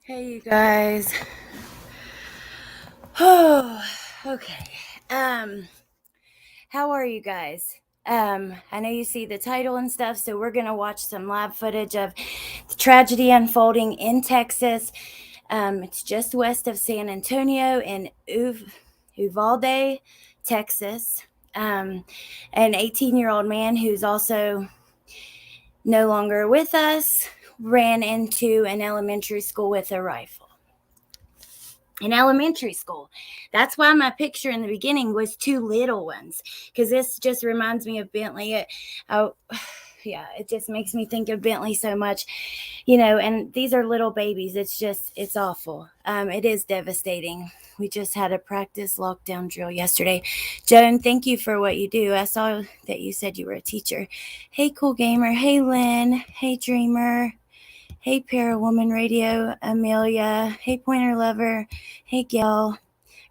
Hey, you guys. Oh, okay. How are you guys? I know you see the title and stuff, so we're gonna watch some live footage of the tragedy unfolding in Texas. It's just west of San Antonio in Uvalde, Texas. An 18-year-old man who's also no longer with us ran into an elementary school with a rifle. In elementary school. That's why my picture in the beginning was two little ones, because this just reminds me of Bentley. It just makes me think of Bentley so much, and these are little babies. It's awful. It is devastating. We just had a practice lockdown drill yesterday. Joan, thank you for what you do. I saw that you said you were a teacher. Hey, Cool Gamer. Hey, Lynn. Hey, Dreamer. Hey, Parawoman Radio, Amelia. Hey, Pointer Lover. Hey, Gal.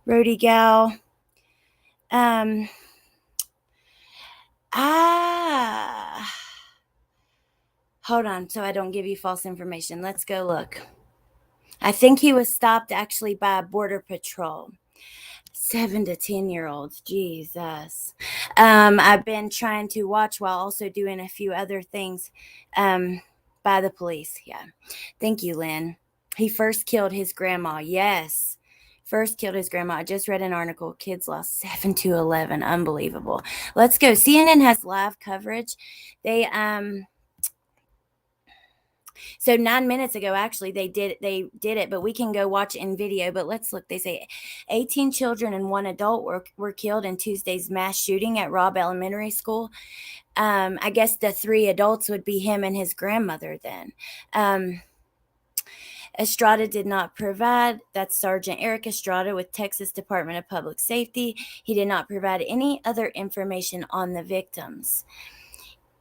Rody Gal. Hold on, so I don't give you false information. Let's go look. I think he was stopped actually by Border Patrol. 7 to 10-year-olds. Jesus. I've been trying to watch while also doing a few other things. By the police. Yeah. Thank you, Lynn. He first killed his grandma. Yes. First killed his grandma. I just read an article. Kids lost 7 to 11. Unbelievable. Let's go. CNN has live coverage. They, so 9 minutes ago, actually, they did it, but we can go watch in video. But let's look. They say 18 children and 1 adult were killed in Tuesday's mass shooting at Robb Elementary School. I guess the 3 adults would be him and his grandmother then. Estrada did not provide, that's Sergeant Eric Estrada with Texas Department of Public Safety. He did not provide any other information on the victims.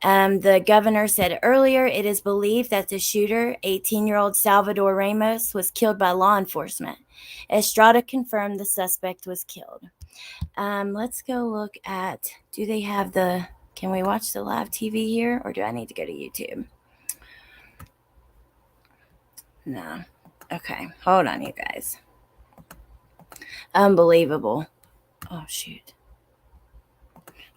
The governor said earlier it is believed that the shooter, 18-year-old Salvador Ramos, was killed by law enforcement. Estrada confirmed the suspect was killed. Let's go look at, can we watch the live TV here, or do I need to go to YouTube? No. Okay, hold on, you guys. Unbelievable. Oh, shoot.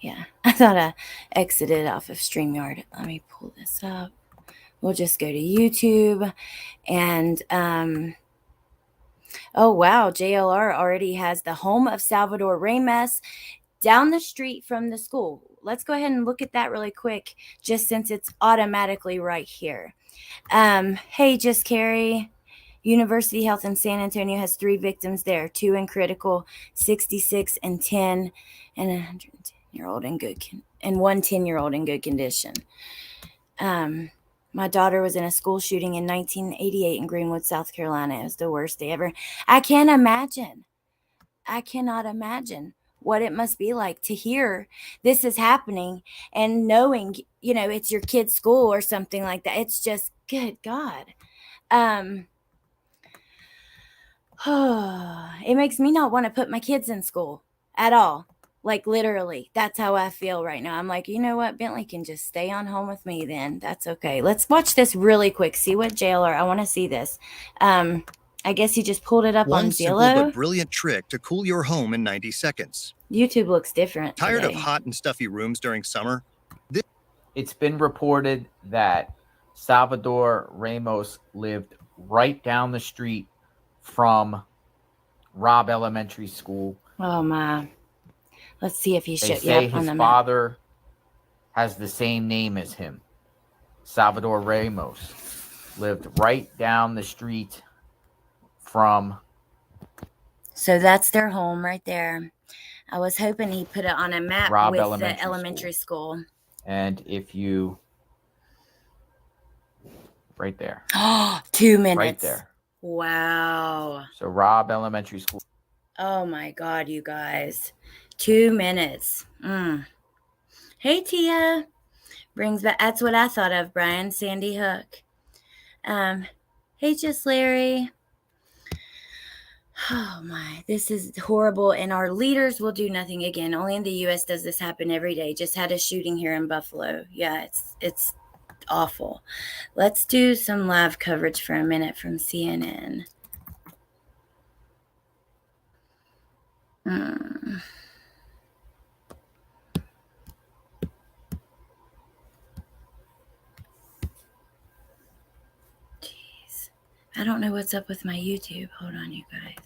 Yeah, I thought I exited off of StreamYard. Let me pull this up. We'll just go to YouTube. And, oh, wow, JLR already has the home of Salvador Ramos down the street from the school. Let's go ahead and look at that really quick, just since it's automatically right here. Hey, Just Carrie. University Health in San Antonio has 3 victims there, 2 in critical, 66 and 10, and 110-year-old in good, and 1 10-year-old in good condition. My daughter was in a school shooting in 1988 in Greenwood, South Carolina. It was the worst day ever. I cannot imagine what it must be like to hear this is happening and knowing, it's your kid's school or something like that. It's just, good God. It makes me not want to put my kids in school at all. Like, literally, that's how I feel right now. I'm like, you know what? Bentley can just stay on home with me then. That's okay. Let's watch this really quick. See what jailer. I want to see this. I guess he just pulled it up on Zillow. One simple but brilliant trick to cool your home in 90 seconds. YouTube looks different Tired today. of hot and stuffy rooms during summer? It's been reported that Salvador Ramos lived right down the street from Robb Elementary School. Oh my. Let's see if he They showed. say Yep, on his the map. father has the same name as him. Salvador Ramos lived right down the street from. So that's their home right there. I was hoping he put it on a map Robb with the elementary school. And if you. Right there. 2 minutes. Right there. Wow. So Robb Elementary School. Oh my God, you guys. 2 minutes. Hey, Tia. Brings back, that's what I thought of, Brian. Sandy Hook. Hey, just Larry. Oh my, this is horrible. And our leaders will do nothing again. Only in the U.S. does this happen every day. Just had a shooting here in Buffalo. Yeah, it's awful. Let's do some live coverage for a minute from CNN. Jeez. I don't know what's up with my YouTube. Hold on, you guys.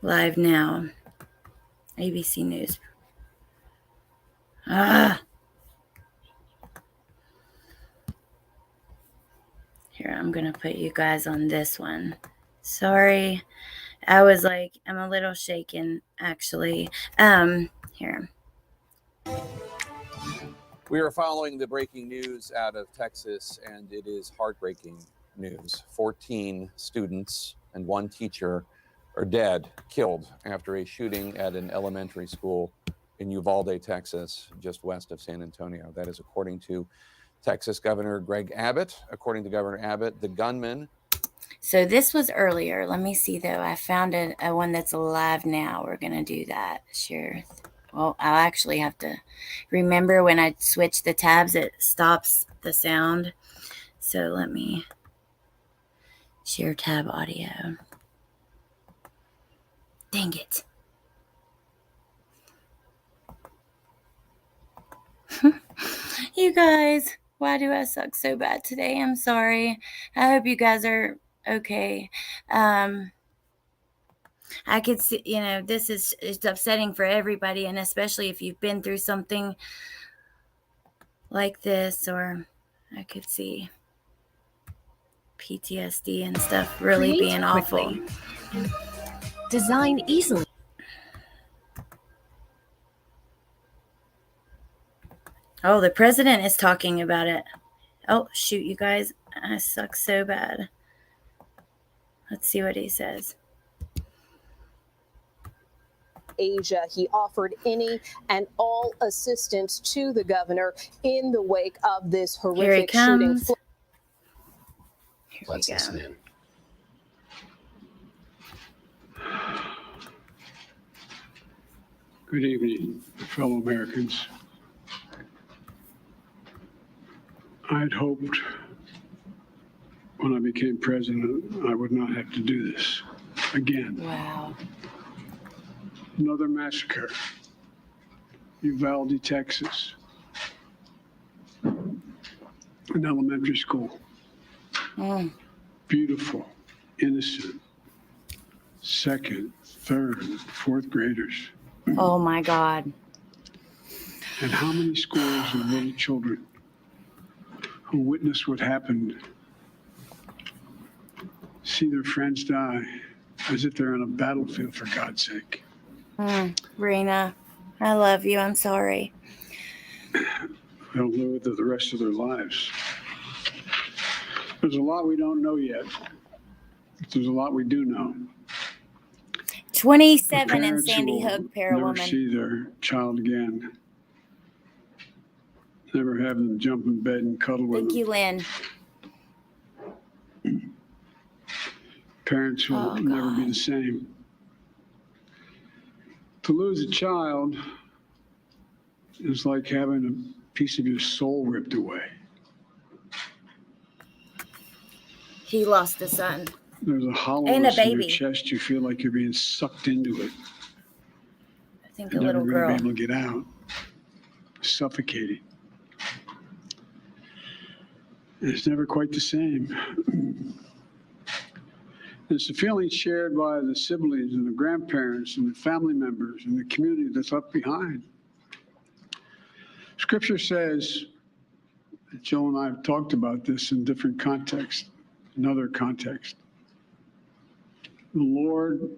Live now. ABC News. Here, I'm going to put you guys on this one. Sorry. I was like, I'm a little shaken, actually. Here. We are following the breaking news out of Texas, and it is heartbreaking news. 14 students and 1 teacher are dead, killed after a shooting at an elementary school in Uvalde, Texas, just west of San Antonio. That is according to Texas Governor Greg Abbott. According to Governor Abbott, the gunman. So this was earlier. Let me see, though. I found a one that's live now. We're going to do that. Sure. Well, I'll actually have to remember when I switch the tabs, it stops the sound. So let me share tab audio. Dang it. You guys, why do I suck so bad today? I'm sorry. I hope you guys are okay. I could see, this is it's upsetting for everybody, and especially if you've been through something like this, or I could see PTSD and stuff really Create being quickly. awful. Design easily. Oh, the president is talking about it. Oh, shoot, you guys. I suck so bad. Let's see what he says. Asia. He offered any and all assistance to the governor in the wake of this horrific shooting. Let's listen in. Good evening, fellow Americans. I had hoped when I became president, I would not have to do this again. Wow. Another massacre, Uvalde, Texas, an elementary school. Beautiful, innocent, 2nd, 3rd, 4th graders. Oh my God. And how many scores of little children who witness what happened see their friends die as if they're on a battlefield, for God's sake. Rena, I love you. I'm sorry. They'll live with it the rest of their lives. There's a lot we don't know yet. There's a lot we do know. 27 in Sandy Hook, Never Parawoman. see their child again. Never have them jump in bed and cuddle with Thank them. you, Lynn. Parents will never be the same. To lose a child is like having a piece of your soul ripped away. He lost a son. There's a And a hollowness in your baby. chest. You feel like you're being sucked into it. think You're a little never going to girl. be able to get out. Suffocating. And it's never quite the same. It's a feeling shared by the siblings and the grandparents and the family members and the community that's left behind. Scripture says, Joel and I have talked about this in different contexts, in other contexts. The Lord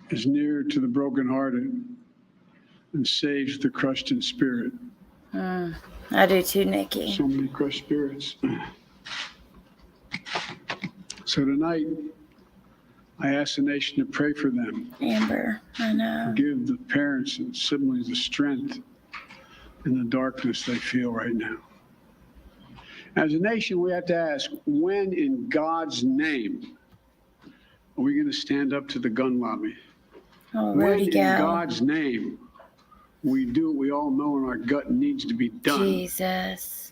is near to the brokenhearted and saves the crushed in spirit. I do too, Nikki. So many crushed spirits. So tonight, I ask the nation to pray for them. Amber, I know. Give the parents and siblings the strength in the darkness they feel right now. As a nation, we have to ask, when in God's name are we going to stand up to the gun lobby? Oh, When where'd he in go? God's name we do what we all know in our gut needs to be done. Jesus.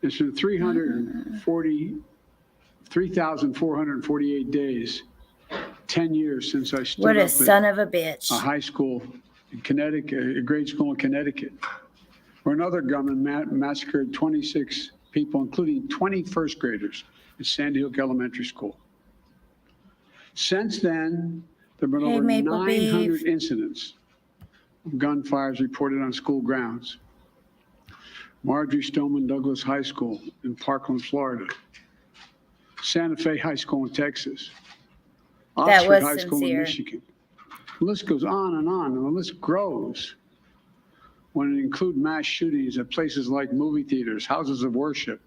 It's been 3,448 days, 10 years since I stood What a up son at of a bitch. a high school in Connecticut, a grade school in Connecticut, where another gunman massacred 26 people, including 20 first graders at Sandy Hook Elementary School. Since then, there have been Hey, over Maple 900 Beef. incidents of gunfires reported on school grounds. Marjorie Stoneman Douglas High School in Parkland, Florida. Santa Fe High School in Texas. That Oxford was High School in sincere. Michigan. The list goes on, and the list grows when it includes mass shootings at places like movie theaters, houses of worship,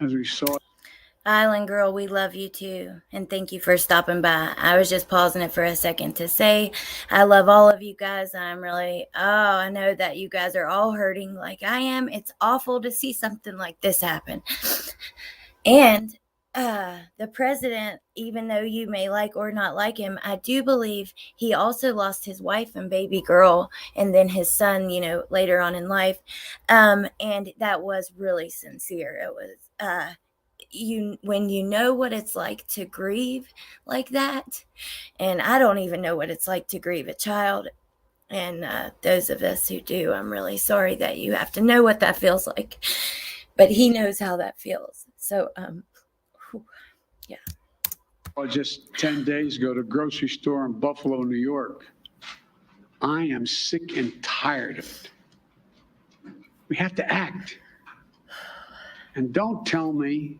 as we saw. Island Girl, we love you too. And thank you for stopping by. I was just pausing it for a second to say I love all of you guys. I know that you guys are all hurting like I am. It's awful to see something like this happen. And the president, even though you may like or not like him, I do believe he also lost his wife and baby girl and then his son, later on in life. And that was really sincere. It was when you know what it's like to grieve like that, and I don't even know what it's like to grieve a child, and those of us who do, I'm really sorry that you have to know what that feels like, but he knows how that feels. So yeah. Just 10 days ago, to a grocery store in Buffalo, New York. I am sick and tired of it. We have to act. And don't tell me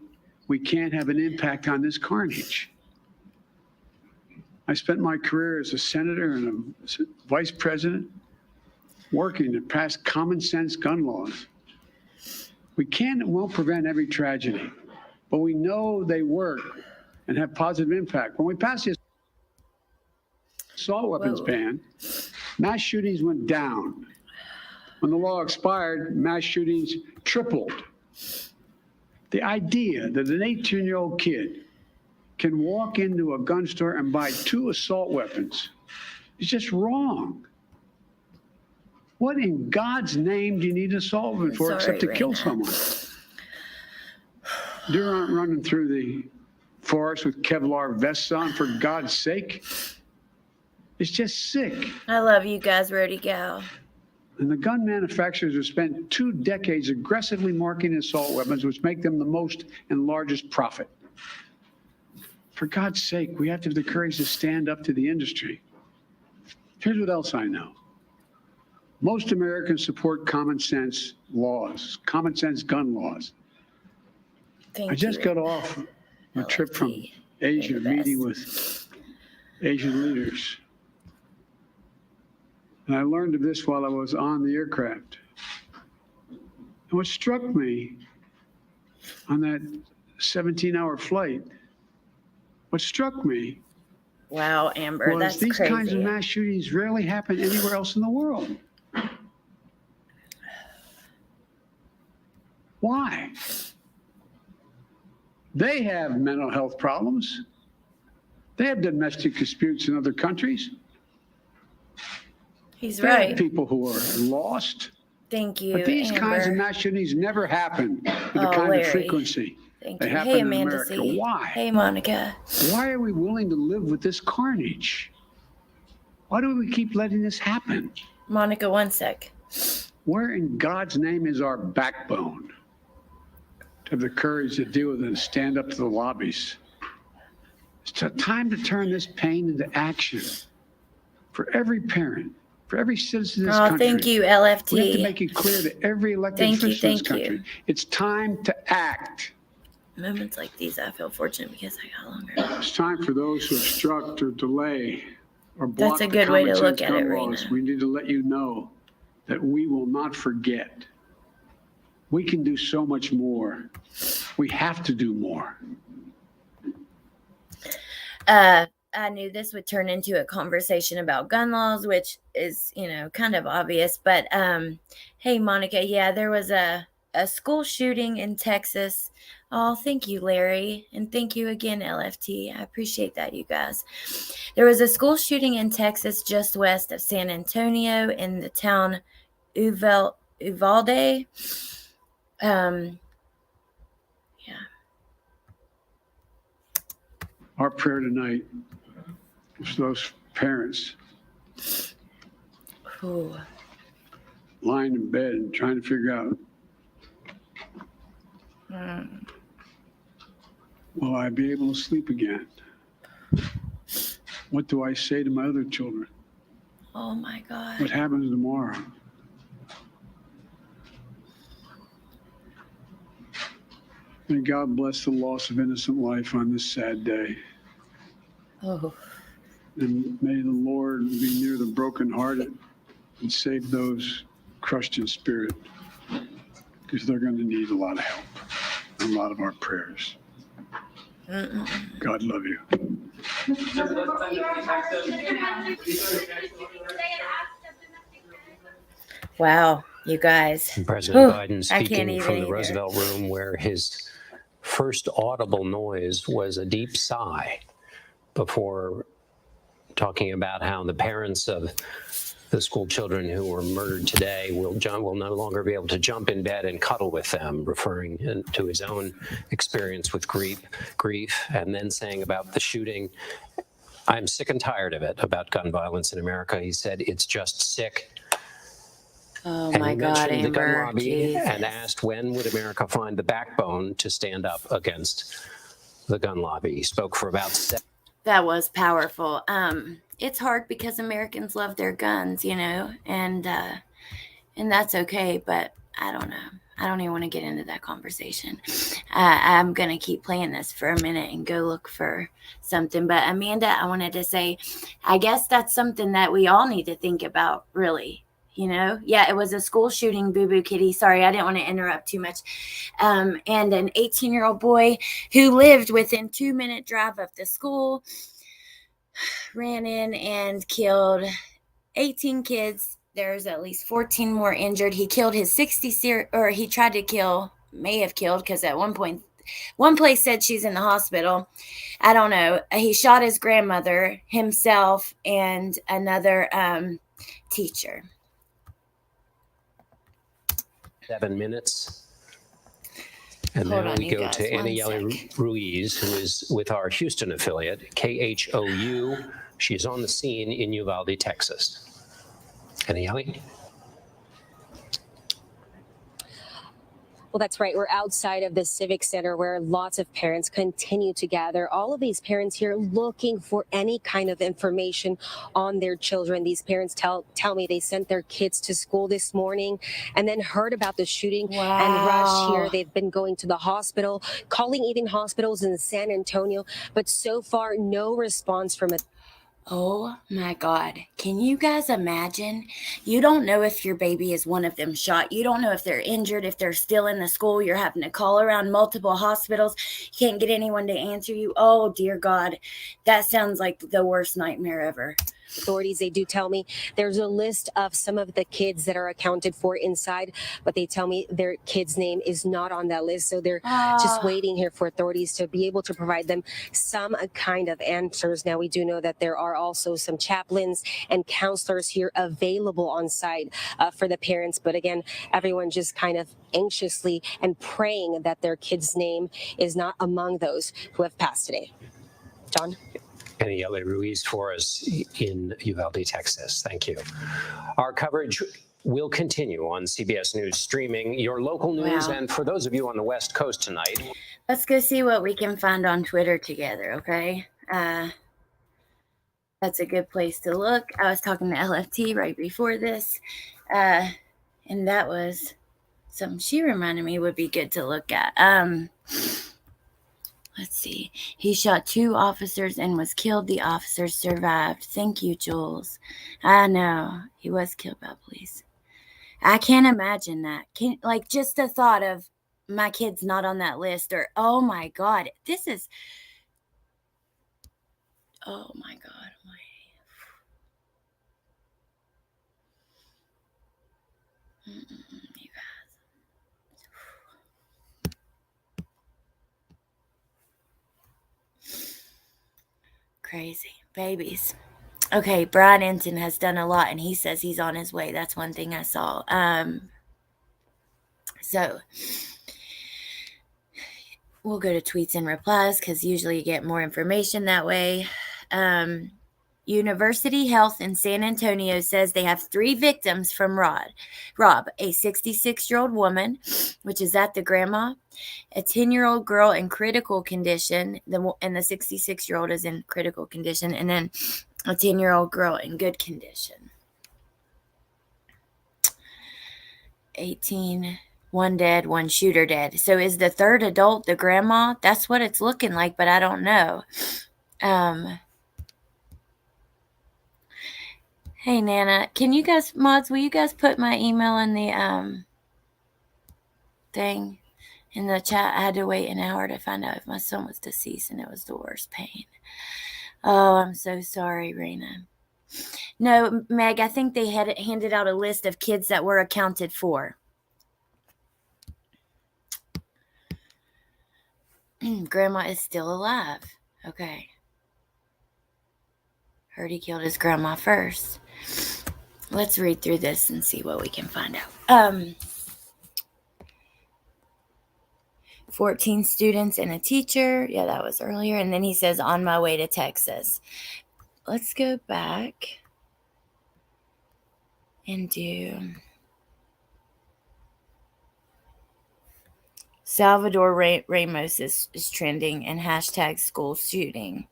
we can't have an impact on this carnage. I spent my career as a senator and a vice president working to pass common sense gun laws. We can and won't prevent every tragedy, but we know they work and have positive impact. When we passed the assault weapons ban, mass shootings went down. When the law expired, mass shootings tripled. The idea that an 18-year-old kid can walk into a gun store and buy 2 assault weapons is just wrong. What in God's name do you need an assault weapon for except to kill someone? Deer aren't running through the forest with Kevlar vests on, for God's sake. It's just sick. I love you guys, Rody Gal. And the gun manufacturers have spent 2 decades aggressively marketing assault weapons, which make them the most and largest profit. For God's sake, we have to have the courage to stand up to the industry. Here's what else I know. Most Americans support common sense laws, common sense gun laws. I just got off a trip from Asia, meeting with Asian leaders. And I learned of this while I was on the aircraft. And what struck me on that 17-hour flight, what struck me Wow, Amber, was that's these crazy. kinds of mass shootings rarely happen anywhere else in the world. Why? They have mental health problems. They have domestic disputes in other countries. He's They right. have people who are lost. Thank you, But these Amber. kinds of mass shootings never happen with the kind Larry. of frequency Thank they you. happen Hey, in Amanda America. C. Why? Hey, Monica. Why are we willing to live with this carnage? Why do we keep letting this happen? Monica, one sec. Where in God's name is our backbone to have the courage to deal with it and stand up to the lobbies? It's time to turn this pain into action for every parent, for every citizen in this country. Thank you, We have to LFT. make it clear to every elected official in this country. It's time to act. Moments like these, I feel fortunate because I got longer. It's time for those who obstruct or delay or block That's a the good way to common look sense at it, gun laws. Rena. We need to let you know that we will not forget. We can do so much more. We have to do more. I knew this would turn into a conversation about gun laws, which is, kind of obvious. But hey, Monica, yeah, there was a school shooting in Texas. Oh, thank you, Larry. And thank you again, LFT. I appreciate that, you guys. There was a school shooting in Texas just west of San Antonio in the town Uvalde. Yeah. Our prayer tonight is for those parents Ooh. lying in bed and trying to figure out, will I be able to sleep again? What do I say to my other children? Oh, my God. What happens tomorrow? May God bless the loss of innocent life on this sad day. Oh. And may the Lord be near the brokenhearted and save those crushed in spirit, because they're going to need a lot of help and a lot of our prayers. God love you. Wow, you guys. President Biden I can't speaking even from the either. Roosevelt Room, where his first audible noise was a deep sigh before talking about how the parents of the school children who were murdered today will no longer be able to jump in bed and cuddle with them, referring to his own experience with grief, and then saying about the shooting, I'm sick and tired of it, about gun violence in America. He said, it's just sick. Oh, And my he God, mentioned the gun Amber. lobby Jesus. and asked when would America find the backbone to stand up against the gun lobby. He spoke for about 7 That was powerful. It's hard because Americans love their guns, and that's okay. But I don't know. I don't even want to get into that conversation. I'm going to keep playing this for a minute and go look for something. But Amanda, I wanted to say, I guess that's something that we all need to think about, really. Yeah, it was a school shooting, Boo Boo Kitty. Sorry, I didn't want to interrupt too much. And an 18-year-old boy who lived within 2-minute drive of the school ran in and killed 18 kids. There's at least 14 more injured. He killed his he tried to kill, may have killed, because at one point, one place said she's in the hospital. I don't know. He shot his grandmother, himself, and another teacher. 7 minutes. And Hold now on, we you go guys, to one Aniele sec. Ruiz, who is with our Houston affiliate, KHOU. She's on the scene in Uvalde, Texas. Aniele? Well, that's right. We're outside of the Civic Center where lots of parents continue to gather. All of these parents here looking for any kind of information on their children. These parents tell me they sent their kids to school this morning and then heard about the shooting and rushed here. They've been going to the hospital, calling even hospitals in San Antonio, but so far no response from it. Oh my God. Can you guys imagine? You don't know if your baby is one of them shot. You don't know if they're injured, if they're still in the school. You're having to call around multiple hospitals. You can't get anyone to answer you. Oh, dear God. That sounds like the worst nightmare ever. Authorities, they do tell me there's a list of some of the kids that are accounted for inside, but they tell me their kid's name is not on that list. So they're just waiting here for authorities to be able to provide them some kind of answers. Now, we do know that there are also some chaplains and counselors here available on site for the parents. But again, everyone just kind of anxiously and praying that their kid's name is not among those who have passed today. John? Aniele Ruiz for us in Uvalde, Texas. Thank you. Our coverage will continue on CBS News streaming, your local news, Wow. and for those of you on the West Coast tonight. Let's go see what we can find on Twitter together, okay? That's a good place to look. I was talking to LFT right before this, and that was something she reminded me would be good to look at. Let's see. He shot 2 officers and was killed. The officers survived. Thank you, Jules. I know. He was killed by police. I can't imagine that. Just the thought of my kid's not on that list, or, oh my God, this is, oh my God. You guys. Crazy. Babies. Okay, Brian Enton has done a lot, and he says he's on his way. That's one thing I saw. So we'll go to tweets and replies because usually you get more information that way. University Health in San Antonio says they have 3 victims from Rob, a 66-year-old woman, which is at the grandma, a 10-year-old girl in critical condition, and the 66-year-old is in critical condition, and then a 10-year-old girl in good condition. 18, 1 dead, 1 shooter dead. So is the 3rd adult the grandma? That's what it's looking like, but I don't know. Hey, Nana, can you guys, mods, will you guys put my email in the thing in the chat? I had to wait an hour to find out if my son was deceased, and it was the worst pain. Oh, I'm so sorry, Raina. No, Meg, I think they had handed out a list of kids that were accounted for. Grandma is still alive. Okay. Heard he killed his grandma first. Let's read through this and see what we can find out. 14 students and a teacher. Yeah, that was earlier. And then he says, on my way to Texas. Let's go back and do Salvador Ramos is trending, and hashtag school shooting.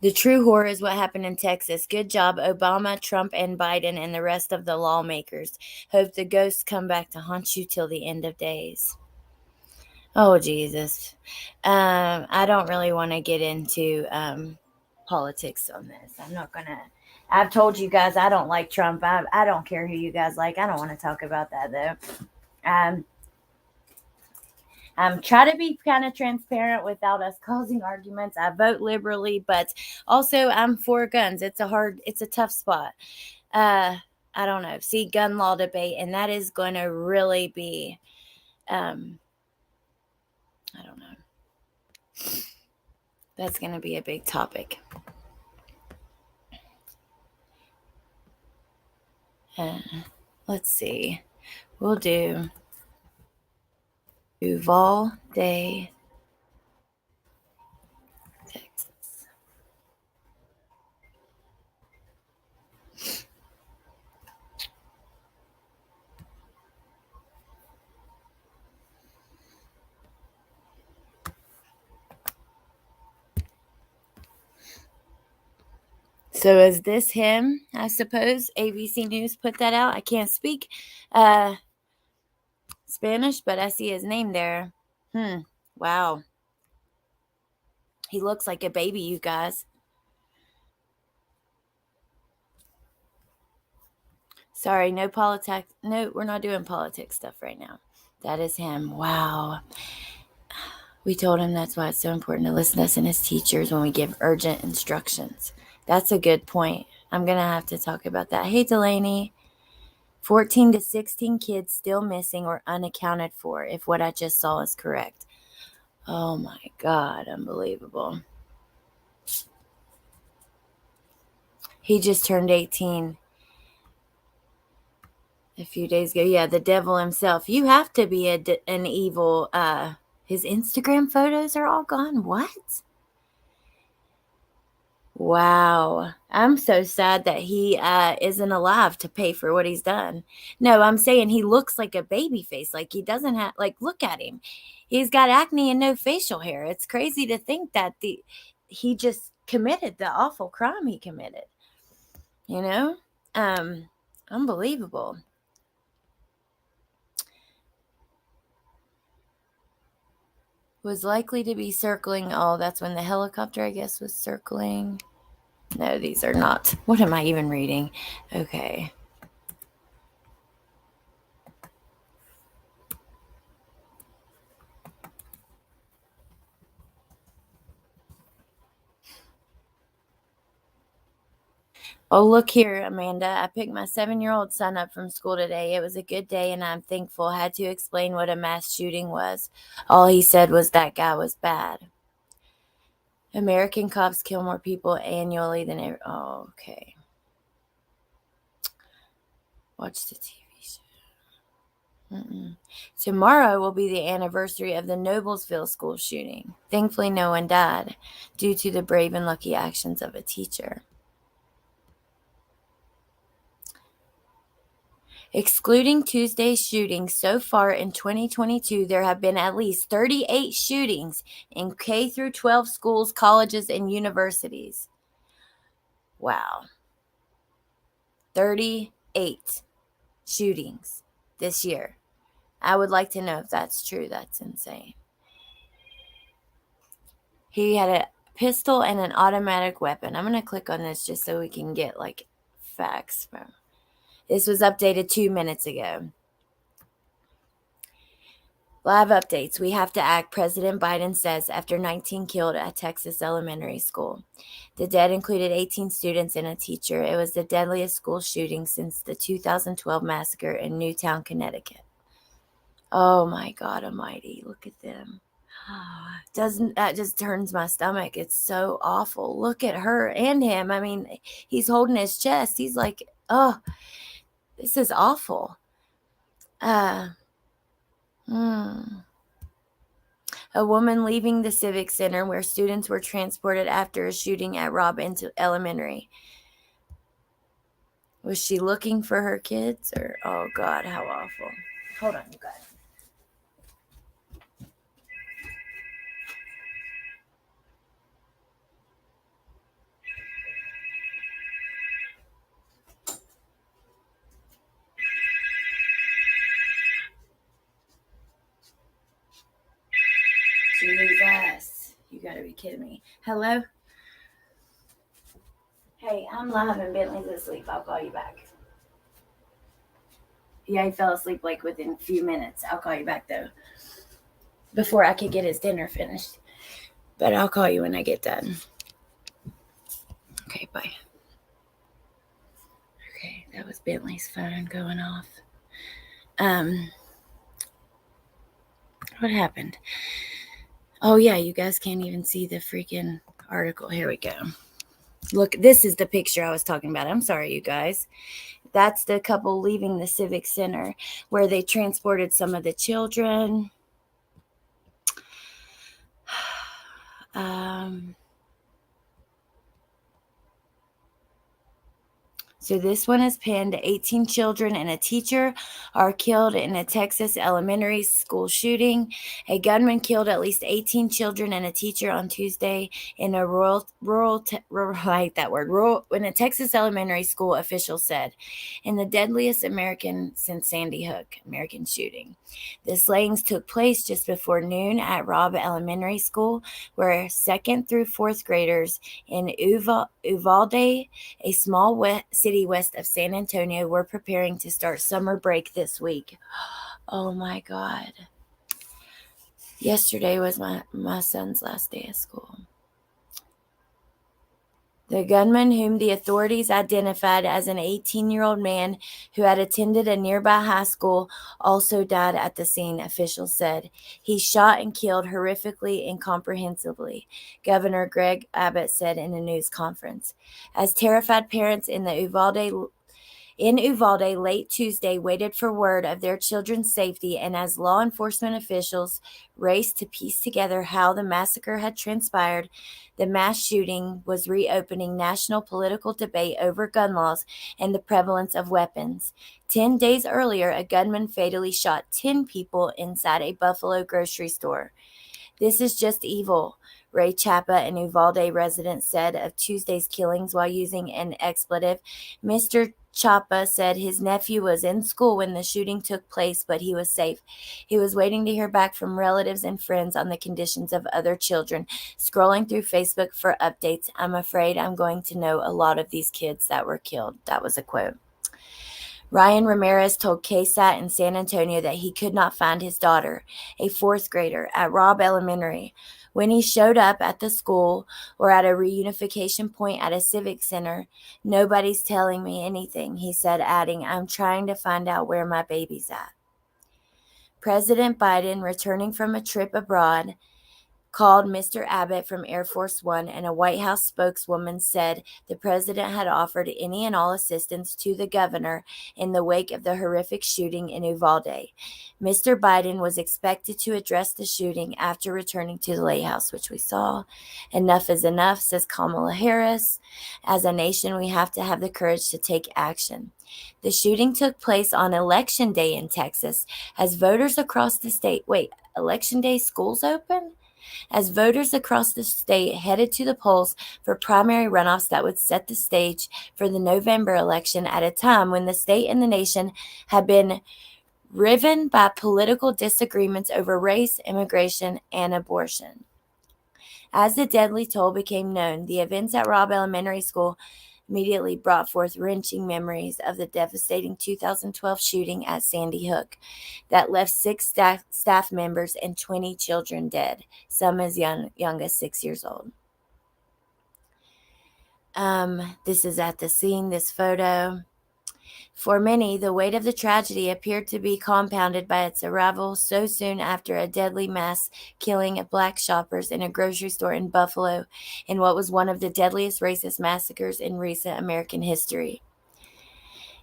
The true horror is what happened in Texas. Good job, Obama, Trump, and Biden, and the rest of the lawmakers. Hope the ghosts come back to haunt you till the end of days. Oh, Jesus. I don't really want to get into politics on this. I'm not going to. I've told you guys I don't like Trump. I don't care who you guys like. I don't want to talk about that, though. Try to be kind of transparent without us causing arguments. I vote liberally, but also I'm for guns. It's a tough spot. I don't know. See, gun law debate, and that is going to really be, I don't know. That's going to be a big topic. Let's see. We'll do Uvalde, Texas. So is this him? I suppose ABC News put that out. I can't speak Spanish, but I see his name there. Wow. He looks like a baby, you guys. Sorry, no politics. No, we're not doing politics stuff right now. That is him. Wow. We told him that's why it's so important to listen to us and his teachers when we give urgent instructions. That's a good point. I'm going to have to talk about that. Hey, Delaney. 14 to 16 kids still missing or unaccounted for, if what I just saw is correct. Oh, my God. Unbelievable. He just turned 18. a few days ago. Yeah, the devil himself. You have to be an evil. His Instagram photos are all gone. What? Wow. I'm so sad that he isn't alive to pay for what he's done. No, I'm saying he looks like a baby face. Like he doesn't have, like, look at him. He's got acne and no facial hair. It's crazy to think that he just committed the awful crime he committed. You know? Unbelievable. Was likely to be circling. Oh, that's when the helicopter, I guess, was circling. No, these are not. What am I even reading? Okay. Oh, look here, Amanda. I picked my 7-year-old son up from school today. It was a good day, and I'm thankful. I had to explain what a mass shooting was. All he said was that guy was bad. American cops kill more people annually than ever. Oh, okay. Watch the TV show. Tomorrow will be the anniversary of the Noblesville school shooting. Thankfully, no one died due to the brave and lucky actions of a teacher. Excluding Tuesday's shootings, so far in 2022, there have been at least 38 shootings in K-12 schools, colleges, and universities. Wow. 38 shootings this year. I would like to know if that's true. That's insane. He had a pistol and an automatic weapon. I'm going to click on this just so we can get like facts. This was updated 2 minutes ago. Live updates. We have to act, President Biden says after 19 killed at Texas elementary school. The dead included 18 students and a teacher. It was the deadliest school shooting since the 2012 massacre in Newtown, Connecticut. Oh my God almighty. Look at them. That just turns my stomach. It's so awful. Look at her and him. I mean, he's holding his chest. He's like, oh, this is awful. A woman leaving the Civic Center where students were transported after a shooting at Robb Elementary. Was she looking for her kids? Or, oh God, how awful. Hold on, you guys. Jesus, you gotta be kidding me. Hello? Hey, I'm live and Bentley's asleep. I'll call you back. Yeah, he fell asleep like within a few minutes. I'll call you back though. Before I could get his dinner finished. But I'll call you when I get done. Okay, bye. Okay, that was Bentley's phone going off. What happened? Oh yeah, you guys can't even see the freaking article. Here we go. Look, this is the picture I was talking about. I'm sorry, you guys. That's the couple leaving the Civic Center where they transported some of the children. So this one is pinned. 18 children and a teacher are killed in a Texas elementary school shooting. A gunman killed at least 18 children and a teacher on Tuesday in a in a Texas elementary school, officials said, in the deadliest American since Sandy Hook American shooting. The slayings took place just before noon at Robb Elementary School, where 2nd through 4th graders in Uvalde, a small city west of San Antonio, were preparing to start summer break this week. Oh my God. Yesterday was my son's last day of school. The gunman, whom the authorities identified as an 18-year-old man who had attended a nearby high school, also died at the scene, officials said. He shot and killed horrifically and comprehensively, Governor Greg Abbott said in a news conference. As terrified parents in the Uvalde in Uvalde late Tuesday waited for word of their children's safety, and as law enforcement officials raced to piece together how the massacre had transpired, the mass shooting was reopening national political debate over gun laws and the prevalence of weapons. 10 days earlier, a gunman fatally shot 10 people inside a Buffalo grocery store. "This is just evil," Ray Chapa, an Uvalde resident, said of Tuesday's killings while using an expletive. Mr. Chapa said his nephew was in school when the shooting took place, but he was safe. He was waiting to hear back from relatives and friends on the conditions of other children. Scrolling through Facebook for updates, "I'm afraid I'm going to know a lot of these kids that were killed." That was a quote. Ryan Ramirez told KSAT in San Antonio that he could not find his daughter, a fourth grader, at Robb Elementary. When he showed up at the school or at a reunification point at a civic center, "Nobody's telling me anything," he said, adding, "I'm trying to find out where my baby's at." President Biden, returning from a trip abroad, called Mr. Abbott from Air Force One, and a White House spokeswoman said the president had offered any and all assistance to the governor in the wake of the horrific shooting in Uvalde. Mr. Biden was expected to address the shooting after returning to the Lake House, which we saw. "Enough is enough," says Kamala Harris. "As a nation, we have to have the courage to take action." The shooting took place on Election Day in Texas as voters across the state. Wait, Election Day, schools open? As voters across the state headed to the polls for primary runoffs that would set the stage for the November election at a time when the state and the nation had been riven by political disagreements over race, immigration, and abortion. As the deadly toll became known, the events at Robb Elementary School immediately brought forth wrenching memories of the devastating 2012 shooting at Sandy Hook that left 6 staff members and 20 children dead, some as young as 6 years old. This is at the scene, this photo. For many, the weight of the tragedy appeared to be compounded by its arrival so soon after a deadly mass killing of black shoppers in a grocery store in Buffalo in what was one of the deadliest racist massacres in recent American history.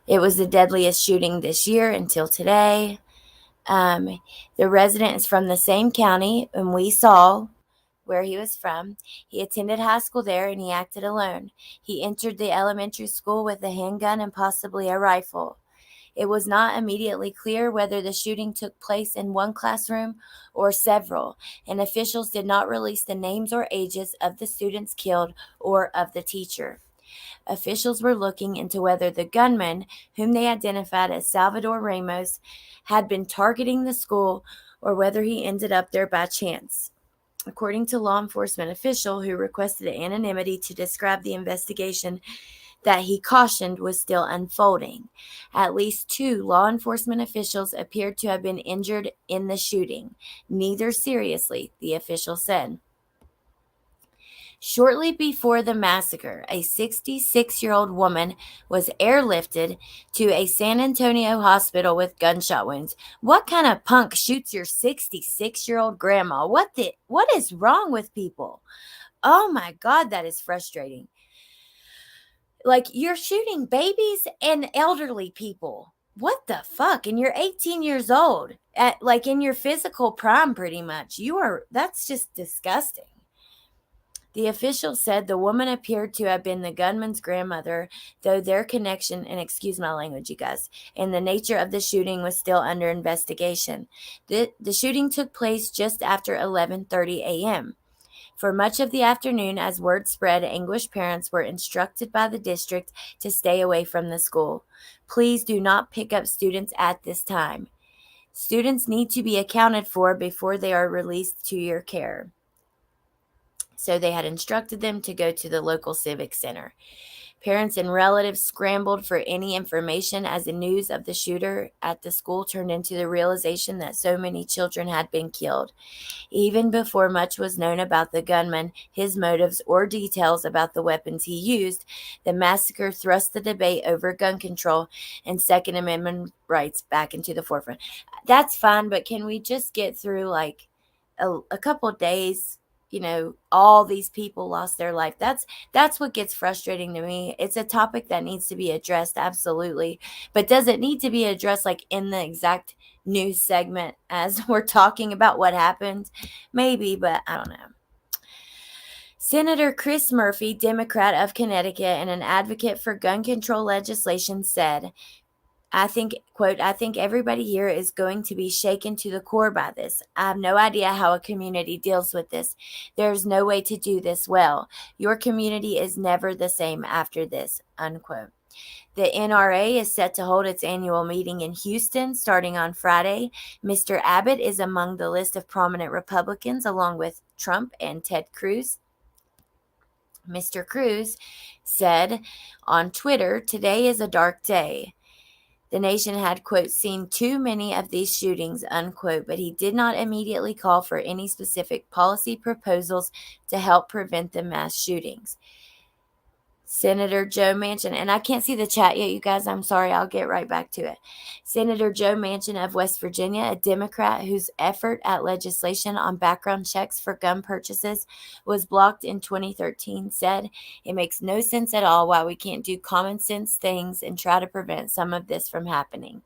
It was the deadliest shooting this year until today. The resident is from the same county, and we saw where he was from. He attended high school there, and he acted alone. He entered the elementary school with a handgun and possibly a rifle. It was not immediately clear whether the shooting took place in one classroom or several, and officials did not release the names or ages of the students killed or of the teacher. Officials were looking into whether the gunman, whom they identified as Salvador Ramos, had been targeting the school or whether he ended up there by chance. According to law enforcement official who requested anonymity to describe the investigation that he cautioned was still unfolding, at least 2 law enforcement officials appeared to have been injured in the shooting, neither seriously, the official said. Shortly before the massacre, a 66-year-old woman was airlifted to a San Antonio hospital with gunshot wounds. What kind of punk shoots your 66-year-old grandma? What is wrong with people? Oh my God, that is frustrating. Like, you're shooting babies and elderly people. What the fuck? And you're 18 years old, in your physical prime, pretty much. That's just disgusting. The official said the woman appeared to have been the gunman's grandmother, though their connection, and excuse my language, you guys, and the nature of the shooting was still under investigation. The shooting took place just after 11:30 a.m. For much of the afternoon, as word spread, anguished parents were instructed by the district to stay away from the school. Please do not pick up students at this time. Students need to be accounted for before they are released to your care. So they had instructed them to go to the local civic center. Parents and relatives scrambled for any information as the news of the shooter at the school turned into the realization that so many children had been killed. Even before much was known about the gunman, his motives, or details about the weapons he used, the massacre thrust the debate over gun control and Second Amendment rights back into the forefront. That's fine, but can we just get through a couple days all these people lost their life. That's what gets frustrating to me. It's a topic that needs to be addressed, absolutely. But does it need to be addressed like in the exact news segment as we're talking about what happened? Maybe, but I don't know. Senator Chris Murphy, Democrat of Connecticut and an advocate for gun control legislation, said, I think, quote, I think everybody here is going to be shaken to the core by this. I have no idea how a community deals with this. There's no way to do this well. Your community is never the same after this, unquote. The NRA is set to hold its annual meeting in Houston starting on Friday. Mr. Abbott is among the list of prominent Republicans, along with Trump and Ted Cruz. Mr. Cruz said on Twitter, today is a dark day. The nation had, quote, seen too many of these shootings, unquote, but he did not immediately call for any specific policy proposals to help prevent the mass shootings. Senator Joe Manchin, and I can't see the chat yet, you guys. I'm sorry. I'll get right back to it. Senator Joe Manchin of West Virginia, a Democrat whose effort at legislation on background checks for gun purchases was blocked in 2013, said, it makes no sense at all why we can't do common sense things and try to prevent some of this from happening.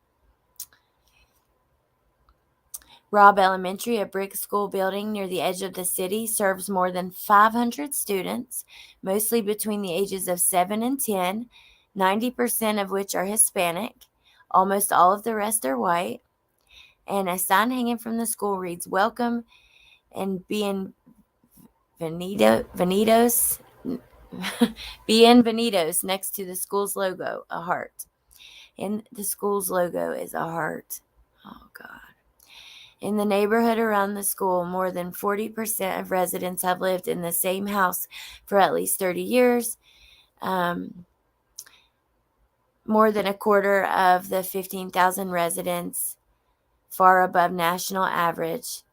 Robb Elementary, a brick school building near the edge of the city, serves more than 500 students, mostly between the ages of 7 and 10, 90% of which are Hispanic. Almost all of the rest are white. And a sign hanging from the school reads, welcome and bienvenidos next to the school's logo, a heart. And the school's logo is a heart. Oh, God. In the neighborhood around the school, more than 40% of residents have lived in the same house for at least 30 years. More than a quarter of the 15,000 residents far above national average.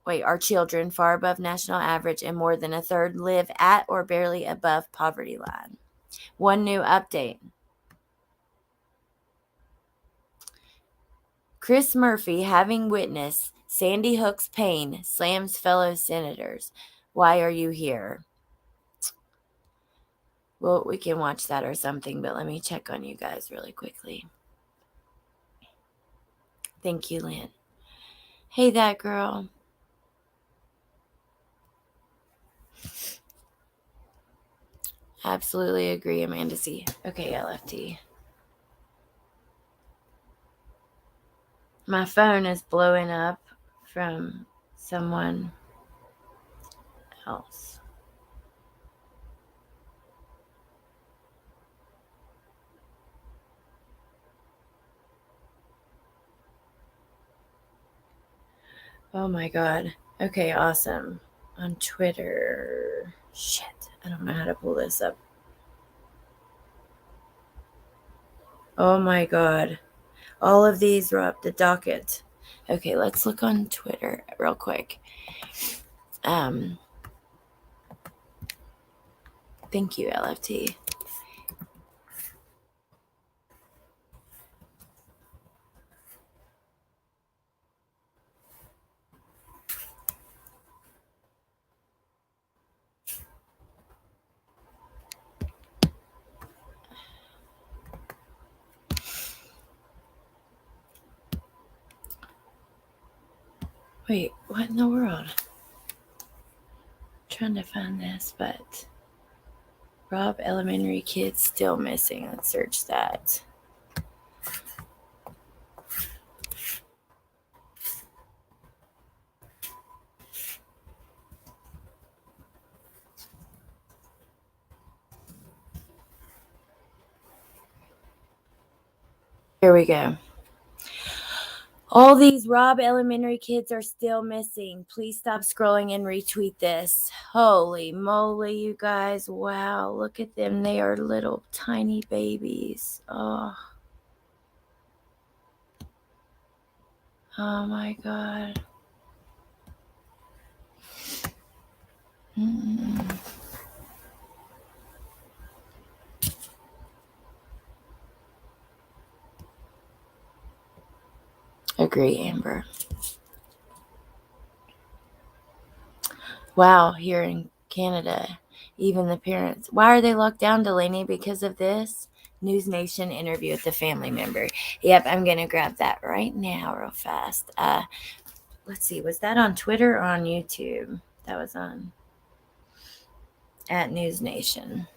Are children far above national average, and more than a third live at or barely above poverty line. One new update. Chris Murphy, having witnessed Sandy Hook's pain, slams fellow senators. Why are you here? Well, we can watch that or something, but let me check on you guys really quickly. Thank you, Lynn. Hey, that girl. Absolutely agree, Amanda C. Okay, LFT. My phone is blowing up from someone else. Oh my God. Okay, awesome. On Twitter. Shit, I don't know how to pull this up. Oh my God. All of these were up the docket. Okay, let's look on Twitter real quick. Thank you, LFT. Wait, what in the world? I'm trying to find this, but Robb Elementary kids still missing. Let's search that. Here we go. All these Robb Elementary kids are still missing. Please stop scrolling and retweet this. Holy moly, you guys. Wow, look at them. They are little tiny babies. Oh my God. Agree, Amber. Wow, here in Canada, even the parents. Why are they locked down, Delaney? Because of this? News Nation interview with the family member. Yep, I'm going to grab that right now real fast. Let's see, was that on Twitter or on YouTube? That was on at News Nation.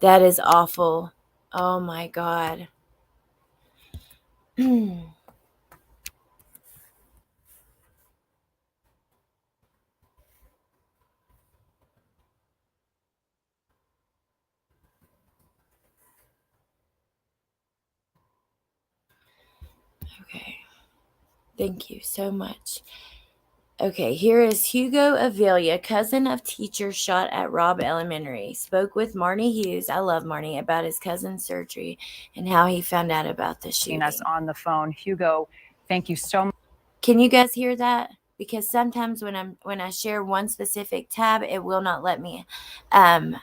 That is awful. Oh my God. Okay. Thank you so much. Okay, here is Hugo Avila, cousin of teacher shot at Robb Elementary. Spoke with Marnie Hughes, I love Marnie, about his cousin's surgery and how he found out about the shooting. Us on the phone. Hugo, thank you so much. Can you guys hear that? Because sometimes when I share one specific tab, it will not let me. I'll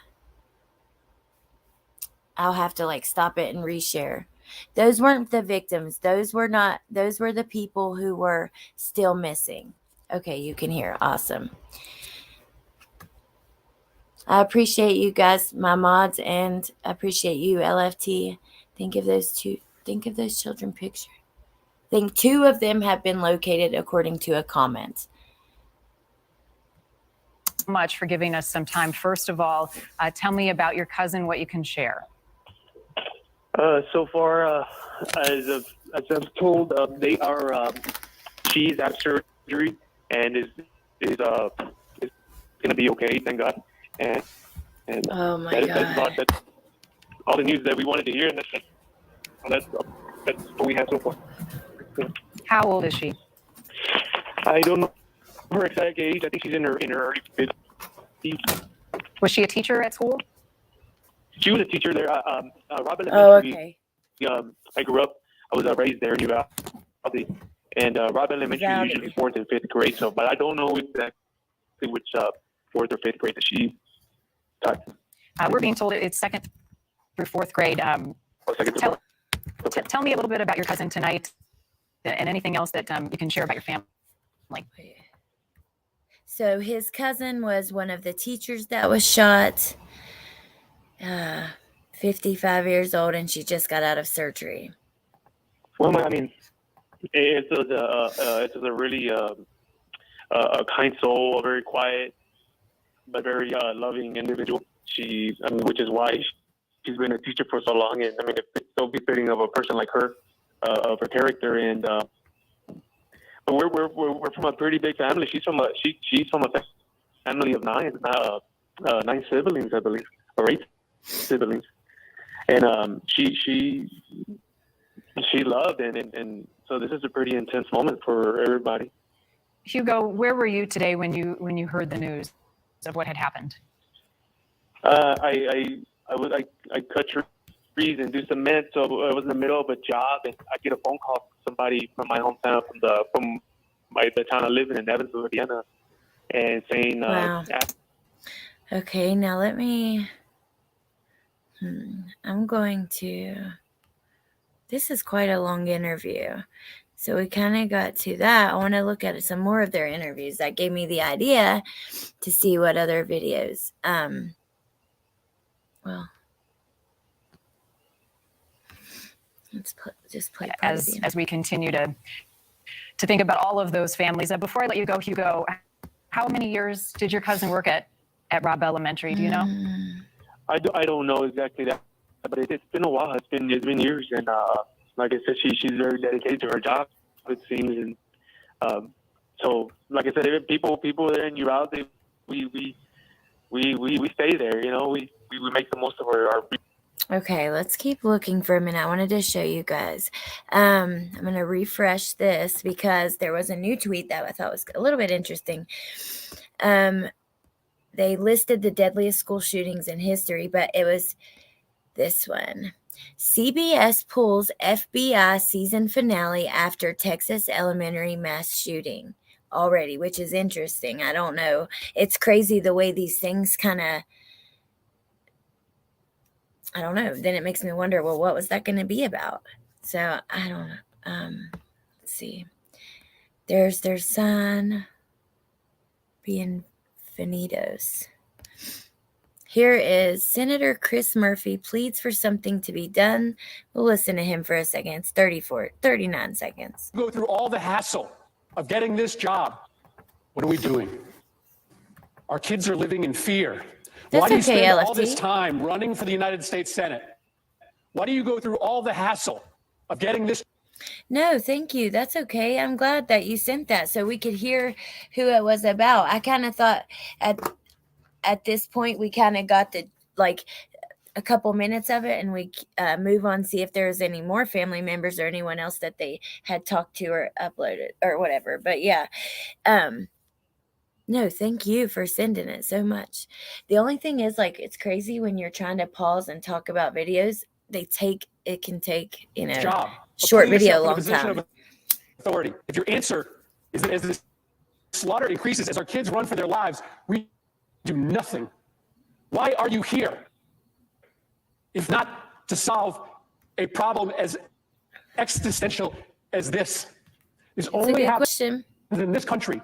have to like stop it and reshare. Those weren't the victims. Those were the people who were still missing. Okay, you can hear. Awesome. I appreciate you guys, my mods, and I appreciate you, LFT. Think of those children picture. Think 2 of them have been located according to a comment. Much for giving us some time. First of all, tell me about your cousin, what you can share. So far, as I've told, they are. She's at surgery and is gonna be okay. Thank God. And oh my God. That's all the news that we wanted to hear, and that's what we have so far. How old is she? I don't know her exact age. I think she's in her early 50s. Was she a teacher at school? She was a teacher there. Robb Elementary. Oh, okay. I grew up. I was raised there. And Robb Elementary is usually 4th and 5th grade. So, but I don't know exactly which 4th or 5th grade that she taught. We're being told it's 2nd through 4th grade. Tell me a little bit about your cousin tonight, and anything else that you can share about your family. So his cousin was one of the teachers that was shot. 55 years old, and she just got out of surgery. Well, I mean, it's a really a kind soul, a very quiet but very loving individual. Which is why she's been a teacher for so long. And I mean, it's so befitting of a person like her, of her character. And but we're from a pretty big family. She's from a family of 9 siblings, I believe, or 8 siblings. And she loved, and so this is a pretty intense moment for everybody. Hugo, where were you today when you heard the news of what had happened? I cut trees and do cement, so I was in the middle of a job, and I get a phone call from somebody from my hometown, from the town I live in Evansville, Indiana, and saying, wow. Okay, now let me. I'm going to. This is quite a long interview. So we kind of got to that. I want to look at some more of their interviews. That gave me the idea to see what other videos. Well, let's just play as we continue to think about all of those families. Before I let you go, Hugo, how many years did your cousin work at Robb Elementary? Do you know? I don't know exactly that, but it's been a while. It's been years, and like I said, she's very dedicated to her job, it seems. And so, like I said, people are in, you're out. We stay there. You know, we make the most of our. Okay, let's keep looking for a minute. I wanted to show you guys. I'm going to refresh this because there was a new tweet that I thought was a little bit interesting. They listed the deadliest school shootings in history, but it was this one. CBS pulls FBI season finale after Texas elementary mass shooting already, which is interesting. I don't know. It's crazy the way these things kind of, I don't know. Then it makes me wonder, well, what was that going to be about? So I don't know. Let's see. There's their son. Bienvenidos. Here is Senator Chris Murphy pleads for something to be done. We'll listen to him for a second. It's 39 seconds. Go through all the hassle of getting this job. What are we doing? Our kids are living in fear. That's Why do you okay, spend LFT. all this time running for the United States Senate? Why do you go through all the hassle of getting this? No, thank you. That's okay. I'm glad that you sent that so we could hear who it was about. I kind of thought at this point we kind of got the a couple minutes of it, and we move on, see if there's any more family members or anyone else that they had talked to or uploaded or whatever. But yeah, no, thank you for sending it so much. The only thing is, it's crazy when you're trying to pause and talk about videos. It can take, Job. short Putting video, yourself in a long position time. of authority. If your answer is that as the slaughter increases, as our kids run for their lives, we do nothing. Why are you here? If not to solve a problem as existential as this. This It's a only good happens question. in this country.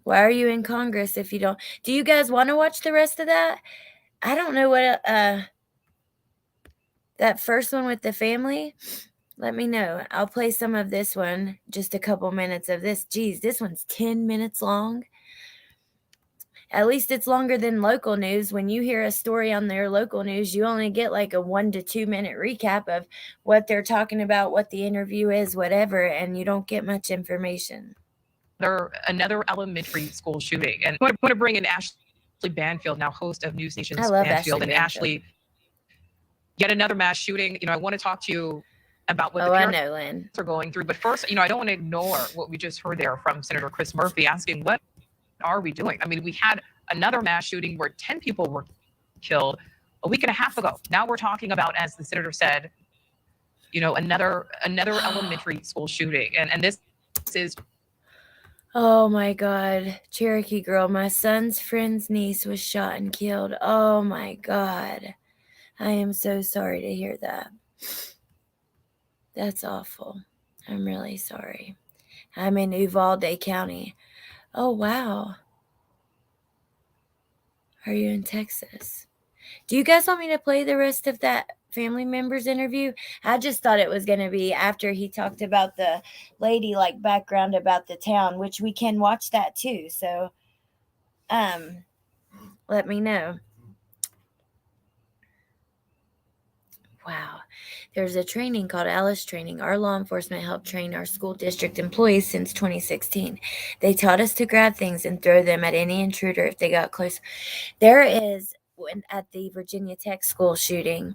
Why are you in Congress if you don't? Do you guys want to watch the rest of that? I don't know what that first one with the family. Let me know. I'll play some of this one, just a couple minutes of this. Geez, this one's 10 minutes long. At least it's longer than local news. When you hear a story on their local news, you only get a 1 to 2 minute recap of what they're talking about, what the interview is, whatever, and you don't get much information. Another elementary school shooting. And I want to bring in Ashley Banfield, now host of News Nation's I love Banfield. Ashley And Banfield. Ashley, yet another mass shooting. I want to talk to you about what the I parents know, Lynn. are going through. But first, I don't want to ignore what we just heard there from Senator Chris Murphy asking, what are we doing? I mean, we had another mass shooting where 10 people were killed a week and a half ago. Now we're talking about, as the senator said, another elementary school shooting. And this is... Oh my God. Cherokee girl, my son's friend's niece was shot and killed. Oh my God. I am so sorry to hear that. That's awful. I'm really sorry. I'm in Uvalde County. Oh, wow. Are you in Texas? Do you guys want me to play the rest of that family member's interview? I just thought it was going to be after he talked about the lady, background about the town, which we can watch that too. So, let me know. Wow. There's a training called Alice Training. Our law enforcement helped train our school district employees since 2016. They taught us to grab things and throw them at any intruder if they got close. There is, at the Virginia Tech school shooting,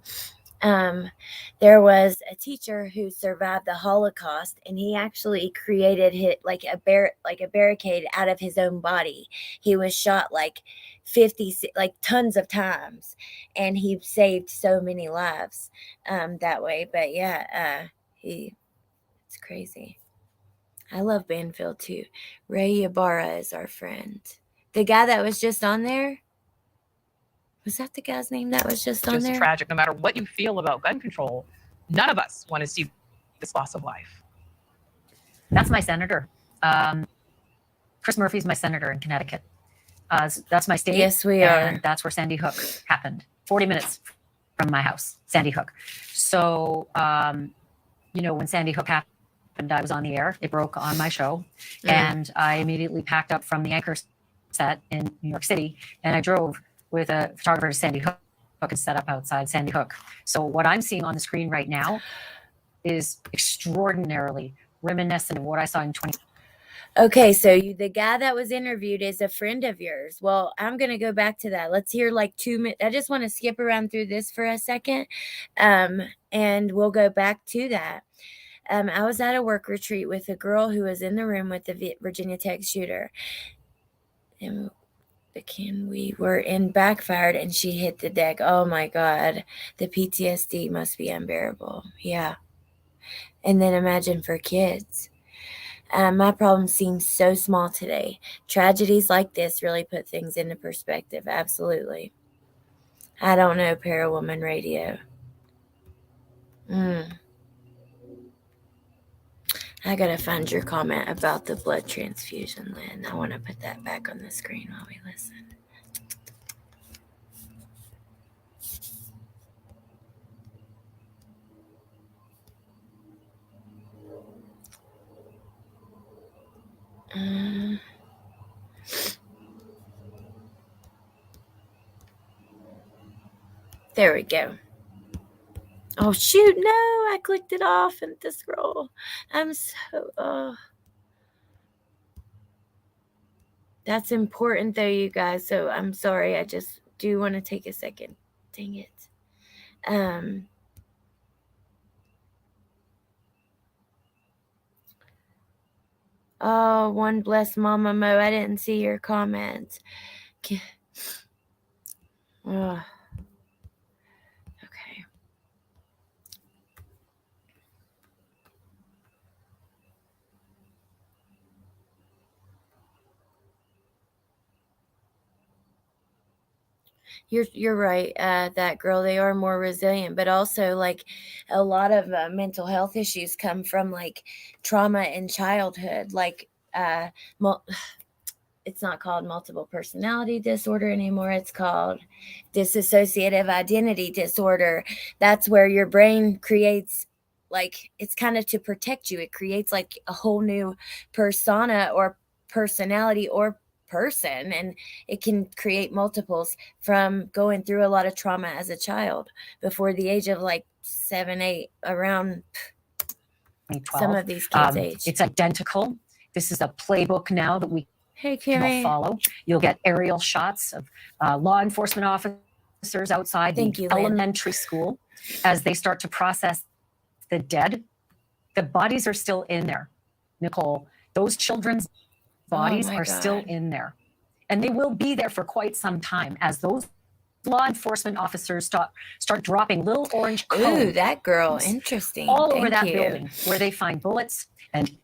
there was a teacher who survived the Holocaust, and he actually created a barricade out of his own body. He was shot 50, tons of times, and he saved so many lives that way. But yeah, it's crazy. I love Banfield too. Ray Ibarra is our friend. The guy that was just on there. Was that the guy's name that was just on there? Tragic. No matter what you feel about gun control, none of us want to see this loss of life. That's my senator. Chris Murphy's my senator in Connecticut. That's my state. Yes, we are. And that's where Sandy Hook happened. 40 minutes from my house, Sandy Hook. So, when Sandy Hook happened, I was on the air. It broke on my show. And I immediately packed up from the anchor set in New York City, and I drove with a photographer to Sandy Hook and set up outside Sandy Hook. So what I'm seeing on the screen right now is extraordinarily reminiscent of what I saw in 20. Okay, so the guy that was interviewed is a friend of yours. Well, I'm going to go back to that. Let's hear 2 minutes. I just want to skip around through this for a second, and we'll go back to that. I was at a work retreat with a girl who was in the room with the Virginia Tech shooter. And we were in backfired, and she hit the deck. Oh my God. The PTSD must be unbearable. Yeah. And then imagine for kids. My problem seems so small today. Tragedies like this really put things into perspective. Absolutely. I don't know, Parawoman Radio. I gotta find your comment about the blood transfusion, Lynn. I want to put that back on the screen while we listen. There we go. Oh shoot, no, I clicked it off and the scroll. I'm so that's important though, you guys. So I'm sorry. I just do want to take a second. Dang it. Oh, one bless Mama Mo. I didn't see your comment. Oh. Okay. You're right. That girl, they are more resilient, but also like a lot of mental health issues come from like trauma in childhood, like it's not called multiple personality disorder anymore. It's called dissociative identity disorder. That's where your brain creates, like, it's kind of to protect you. It creates like a whole new persona or personality or person, and it can create multiples from going through a lot of trauma as a child before the age of like 7, 8, around 12. Some of these kids' age. It's identical. This is a playbook now that we Hey, can Kimmy. follow. You'll get aerial shots of law enforcement officers outside Thank the you, Lynn. elementary school as they start to process the dead. The bodies are still in there, Nicole. Those children's bodies my are still God. in there. And they will be there for quite some time as those law enforcement officers start dropping little orange cones. Ooh, that girl. Interesting. All over Thank that you. building where they find bullets and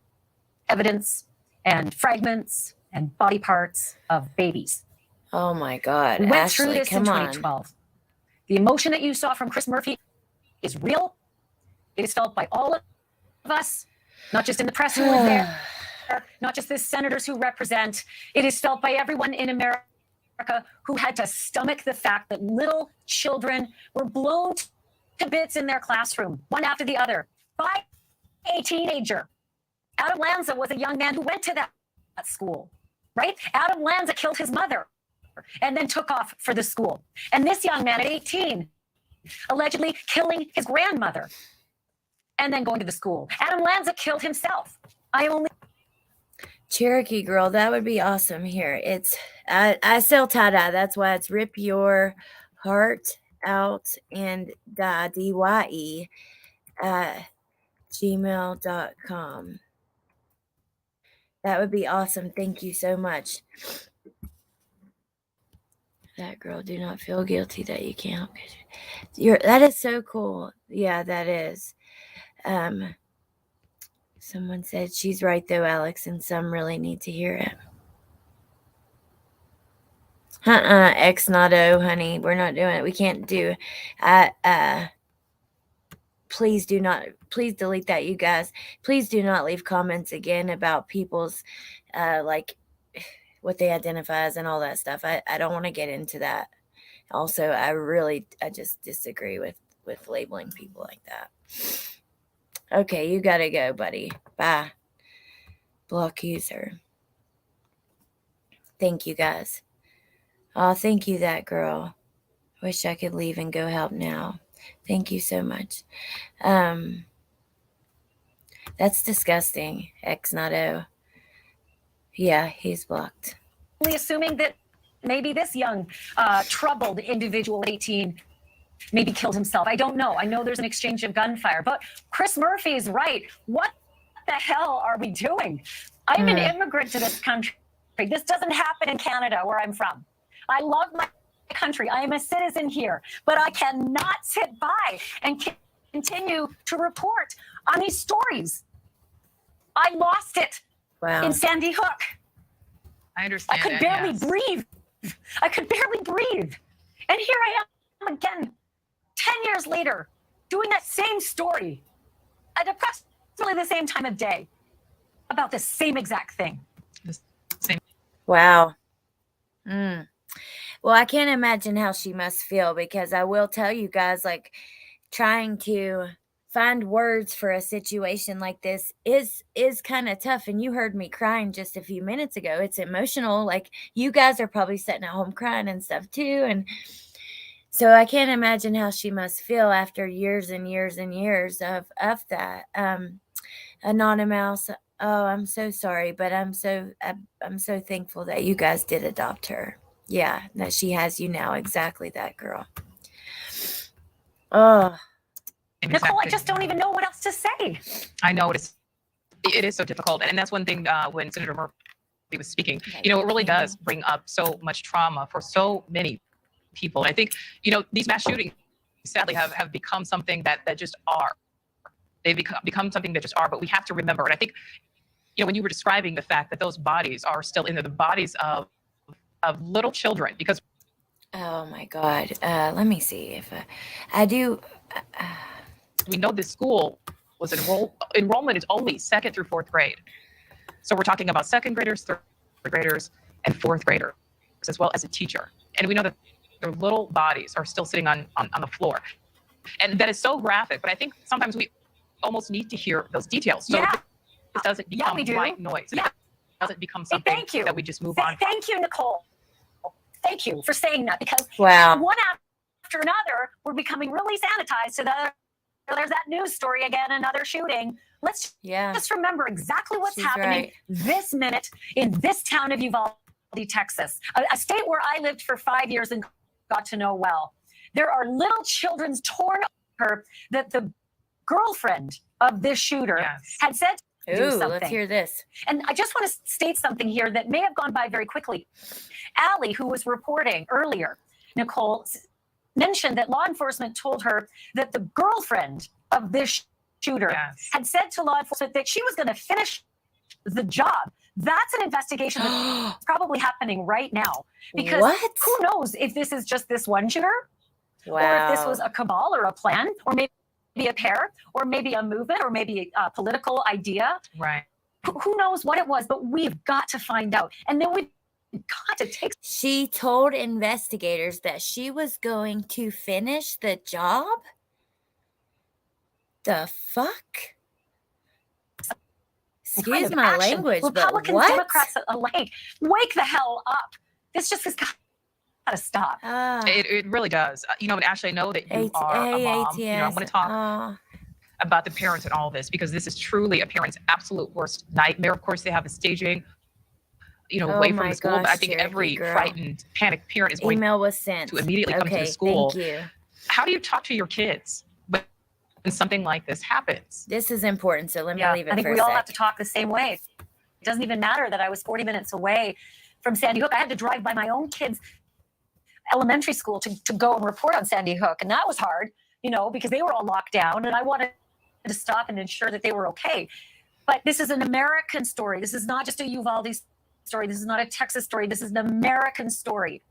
evidence and fragments and body parts of babies. Oh my God. We went Ashley, through this in come on. 2012. The emotion that you saw from Chris Murphy is real. It is felt by all of us, not just in the press who was there, not just the senators who represent. It is felt by everyone in America who had to stomach the fact that little children were blown to bits in their classroom, one after the other, by a teenager. Adam Lanza was a young man who went to that school, right? Adam Lanza killed his mother and then took off for the school. And this young man at 18, allegedly killing his grandmother and then going to the school. Adam Lanza killed himself. Cherokee girl, that would be awesome here. I sell tie-dye. That's why it's rip your heart out and die, DYE, gmail.com. That would be awesome. Thank you so much. That girl, do not feel guilty that you can't. That is so cool. Yeah, that is. Someone said she's right though, Alex, and some really need to hear it. X not O, honey. We're not doing it. We can't do please delete that, you guys. Please do not leave comments again about people's like what they identify as and all that stuff. I don't want to get into that. Also, I just disagree with labeling people like that. Okay, you gotta go, buddy. Bye. Block user. Thank you, guys. Oh, thank you, that girl. Wish I could leave and go help now. Thank you so much. That's disgusting. X not O. Yeah, he's blocked. Assuming that maybe this young, troubled individual, 18, maybe killed himself. I don't know. I know there's an exchange of gunfire, but Chris Murphy is right. What the hell are we doing? I'm an immigrant to this country. This doesn't happen in Canada, where I'm from. I love my country. I am a citizen here, but I cannot sit by and continue to report on these stories. I lost it in Sandy Hook. I understand. I could barely breathe. I could barely breathe. And here I am again, 10 years later, doing that same story at approximately the same time of day. about the same exact thing. Wow. Well, I can't imagine how she must feel, because I will tell you guys, like, trying to find words for a situation like this is kind of tough. And you heard me crying just a few minutes ago. It's emotional. Like, you guys are probably sitting at home crying and stuff too. And so I can't imagine how she must feel after years and years and years of that. Anonymous, oh, I'm so sorry, but I'm so thankful that you guys did adopt her. Yeah, that she has you now. Exactly that, girl. Oh, Nicole, I just don't even know what else to say. I know it is so difficult, and that's one thing when Senator Murphy was speaking. You know, it really does bring up so much trauma for so many people. I think, you know, these mass shootings sadly have become something that just are. They've become something that just are. But we have to remember, and I think, you know, when you were describing the fact that those bodies are still in there, the bodies of little children, because. Oh my God. Let me see if I do. We know this school was enrollment is only 2nd through 4th grade. So we're talking about 2nd graders, 3rd graders, and 4th graders, as well as a teacher. And we know that their little bodies are still sitting on the floor. And that is so graphic, but I think sometimes we almost need to hear those details. So it doesn't become white noise. It doesn't become something that we just move on. Thank you, Nicole. Thank you for saying that, because wow. One after another, we're becoming really sanitized. So there's that news story again, another shooting. Let's just remember exactly what's happening this minute in this town of Uvalde, Texas, a state where I lived for 5 years and got to know well. There are little children's torn her that the girlfriend of this shooter had said to do something. Let's hear this. And I just want to state something here that may have gone by very quickly. Allie, who was reporting earlier, Nicole, mentioned that law enforcement told her that the girlfriend of this shooter had said to law enforcement that she was going to finish the job. That's an investigation that's probably happening right now. Because who knows if this is just this one shooter, or if this was a cabal or a plan, or maybe a pair, or maybe a movement, or maybe a political idea. Right. Who knows what it was, but we've got to find out. And then we've got to take. She told investigators that she was going to finish the job? The fuck? Excuse my language, Republicans, but what? Democrats alike, wake the hell up. This just has got to stop. It really does. You know, and Ashley, I know that you are a mom. You know, I want to talk about the parents and all this, because this is truly a parent's absolute worst nightmare. Of course, they have a staging, you know, away from the school. But I think every frightened, panicked parent is going to immediately come to the school. Thank you. How do you talk to your kids when something like this happens? This is important, so let me leave it for a sec. I think we all have to talk the same way. It doesn't even matter that I was 40 minutes away from Sandy Hook. I had to drive by my own kids' elementary school to go and report on Sandy Hook. And that was hard, you know, because they were all locked down and I wanted to stop and ensure that they were okay. But this is an American story. This is not just a Uvalde story. This is not a Texas story. This is an American story.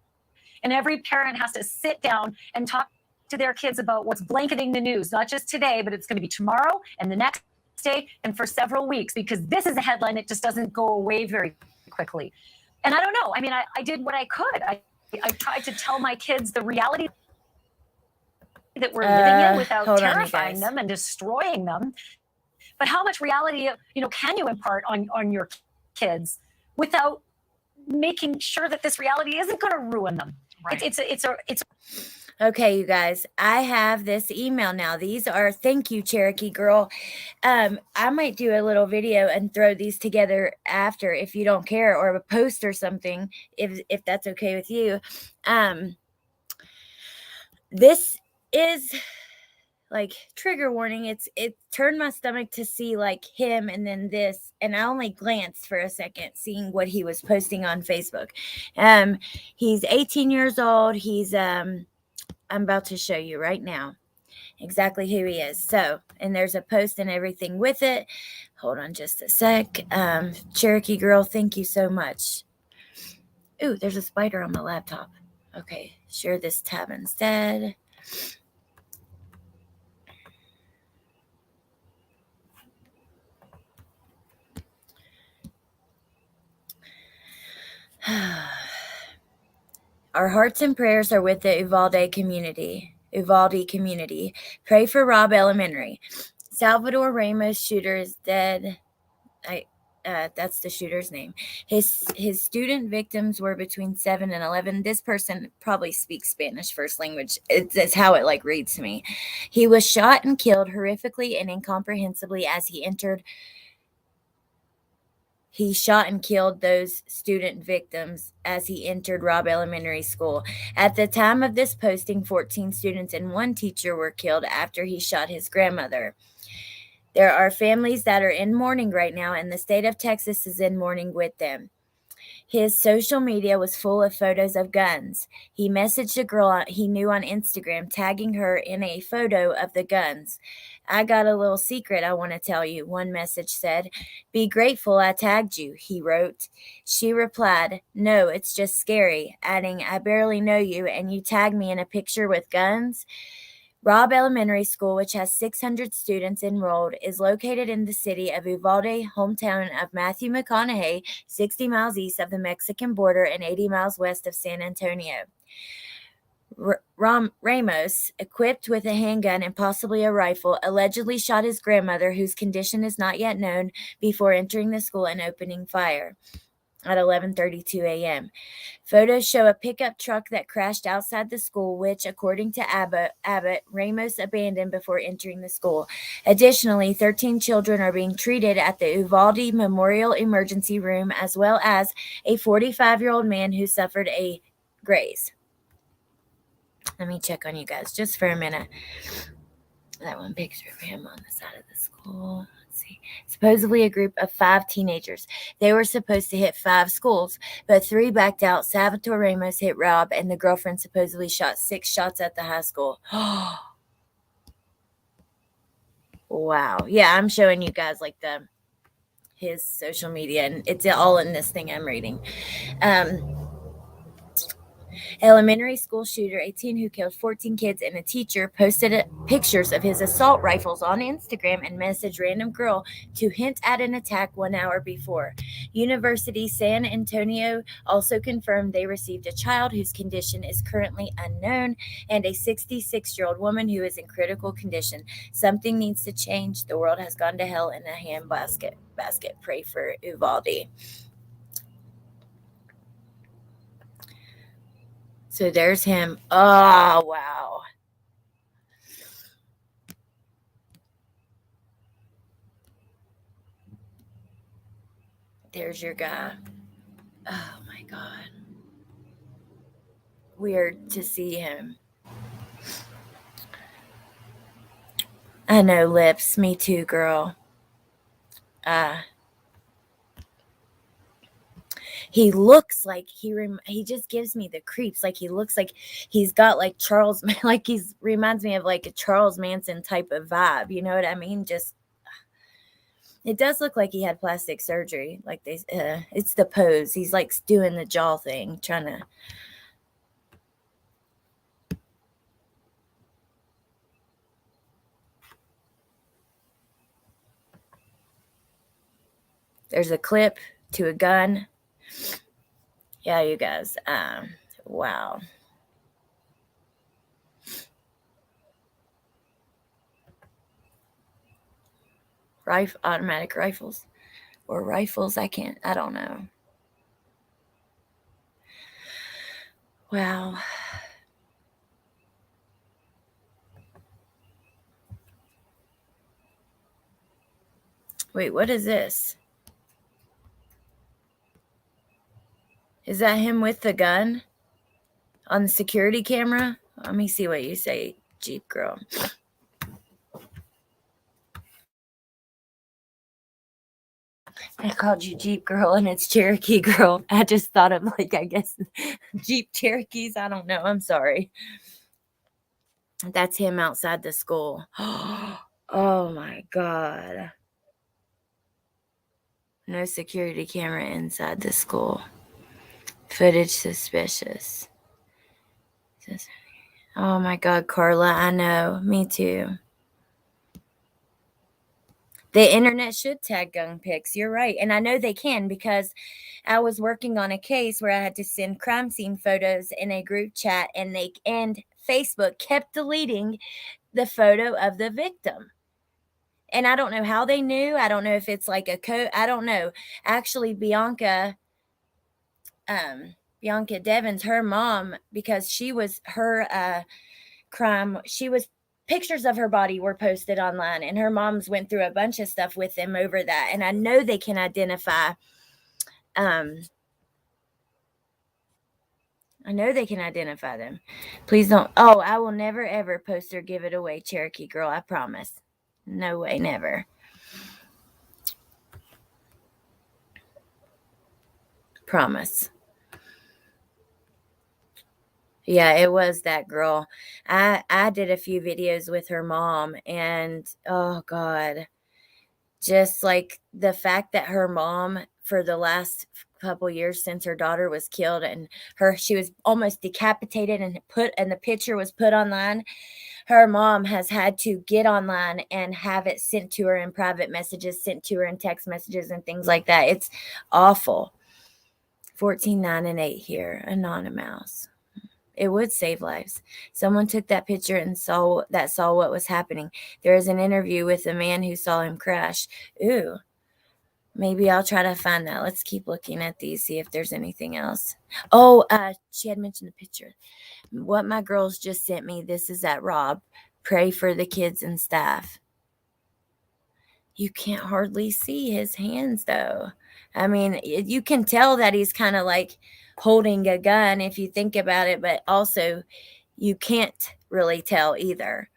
And every parent has to sit down and talk to their kids about what's blanketing the news, not just today, but it's going to be tomorrow and the next day and for several weeks, because this is a headline that just doesn't go away very quickly. And I don't know. I mean, I did what I could. I tried to tell my kids the reality that we're living in without terrifying them and destroying them. But how much reality, you know, can you impart on your kids without making sure that this reality isn't going to ruin them? Right. It's Okay, you guys, I have this email now. These are, thank you, Cherokee Girl. I might do a little video and throw these together after, if you don't care, or a post or something, if that's okay with you. This is like trigger warning. It turned my stomach to see like him and then this, and I only glanced for a second seeing what he was posting on Facebook. He's 18 years old. He's I'm about to show you right now exactly who he is. So, and there's a post and everything with it. Hold on just a sec. Cherokee Girl, thank you so much. Ooh, there's a spider on my laptop. Okay, share this tab instead. Our hearts and prayers are with the Uvalde community. Pray for Robb Elementary. Salvador Ramos shooter is dead. That's the shooter's name. His student victims were between 7 and 11. This person probably speaks Spanish first language. It's how it like reads to me. He was shot and killed horrifically and incomprehensibly as he entered. He shot and killed those student victims as he entered Robb Elementary School. At the time of this posting, 14 students and 1 teacher were killed after he shot his grandmother. There are families that are in mourning right now, and the state of Texas is in mourning with them. His social media was full of photos of guns. He messaged a girl he knew on Instagram, tagging her in a photo of the guns. I got a little secret I want to tell you, one message said. Be grateful I tagged you, he wrote. She replied, no, it's just scary, adding, I barely know you, and you tagged me in a picture with guns? Robb Elementary School, which has 600 students enrolled, is located in the city of Uvalde, hometown of Matthew McConaughey, 60 miles east of the Mexican border and 80 miles west of San Antonio. Ramos, equipped with a handgun and possibly a rifle, allegedly shot his grandmother, whose condition is not yet known, before entering the school and opening fire at 11:32 a.m. Photos show a pickup truck that crashed outside the school, which, according to Abbott, Ramos abandoned before entering the school. Additionally, 13 children are being treated at the Uvalde Memorial Emergency Room, as well as a 45-year-old man who suffered a graze. Let me check on you guys just for a minute. That one picture of him on the side of the school. Supposedly a group of 5 teenagers. They were supposed to hit 5 schools, but 3 backed out. Salvatore Ramos hit Robb, and the girlfriend supposedly shot 6 shots at the high school. Wow. Yeah, I'm showing you guys like his social media, and it's all in this thing I'm reading. Elementary school shooter, 18, who killed 14 kids and a teacher, posted pictures of his assault rifles on Instagram and messaged random girl to hint at an attack 1 hour before. University San Antonio also confirmed they received a child whose condition is currently unknown and a 66-year-old woman who is in critical condition. Something needs to change. The world has gone to hell in a handbasket. Pray for Uvalde. So there's him. Oh, wow. There's your guy. Oh, my God. Weird to see him. I know, lips. Me too, girl. He looks like he just gives me the creeps. Like he looks like he's got like Charles, like reminds me of like a Charles Manson type of vibe. You know what I mean? Just, it does look like he had plastic surgery. Like it's the pose. He's like doing the jaw thing, trying to. There's a clip to a gun. Yeah, you guys. Wow. Automatic rifles or rifles. I don't know. Wow. Wait, what is this? Is that him with the gun on the security camera? Let me see what you say, Jeep Girl. I called you Jeep Girl and it's Cherokee Girl. I just thought of like, I guess, Jeep Cherokees. I don't know. I'm sorry. That's him outside the school. Oh my God. No security camera inside the school. Footage suspicious. Oh my God, Carla, I know. Me too. The internet should tag gun pics. You're right. And I know they can because I was working on a case where I had to send crime scene photos in a group chat, and Facebook kept deleting the photo of the victim. And I don't know how they knew. I don't know if it's like a code. I don't know. Actually, Bianca Devins, her mom, because she was her crime, pictures of her body were posted online, and her mom's went through a bunch of stuff with them over that. And I know they can identify them. Please don't. Oh, I will never ever post or give it away, Cherokee girl. I promise. No way, never. Promise. Yeah, it was that girl. I did a few videos with her mom, and oh God, just like the fact that her mom, for the last couple years since her daughter was killed, and she was almost decapitated, and the picture was put online. Her mom has had to get online and have it sent to her in private messages, sent to her in text messages and things like that. It's awful. 14, 9, and 8 here. Anonymous. It would save lives. Someone took that picture and saw what was happening. There is an interview with a man who saw him crash. Ooh. Maybe I'll try to find that. Let's keep looking at these, see if there's anything else. Oh, she had mentioned the picture. What my girls just sent me. This is at Rob. Pray for the kids and staff. You can't hardly see his hands, though. I mean, you can tell that he's kind of like holding a gun if you think about it, but also you can't really tell either.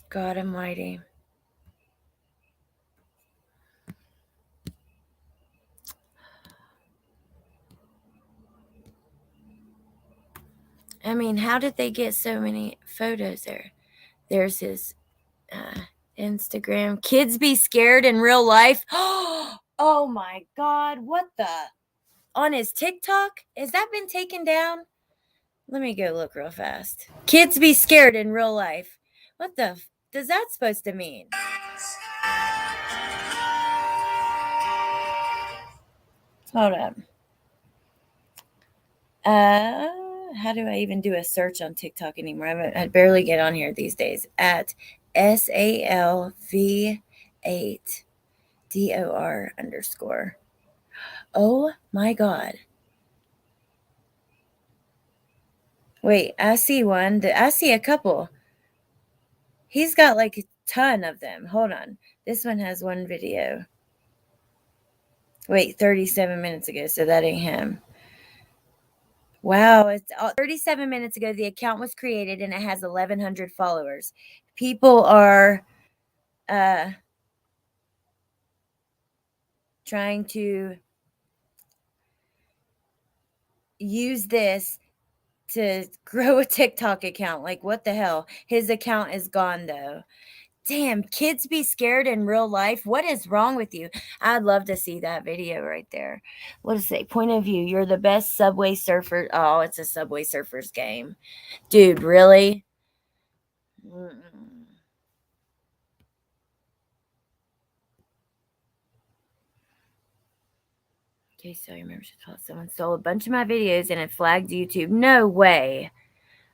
God almighty. I mean, how did they get so many photos there? There's his Instagram. Kids be scared in real life. Oh my God. What the? On his TikTok? Has that been taken down? Let me go look real fast. Kids be scared in real life. What the does that supposed to mean? Hold on. How do I even do a search on TikTok anymore? I barely get on here these days. At SALV8DOR_. Oh my God. Wait, I see one. I see a couple. He's got like a ton of them. Hold on. This one has one video. Wait, 37 minutes ago. So that ain't him. Wow. It's 37 minutes ago. The account was created and it has 1,100 followers. People are trying to use this to grow a TikTok account. Like, what the hell? His account is gone, though. Damn, kids be scared in real life. What is wrong with you? I'd love to see that video right there. What does it say? Point of view. You're the best Subway Surfer. Oh, it's a Subway Surfers game. Dude, really? Okay, so I remember someone stole a bunch of my videos and it flagged YouTube. No way.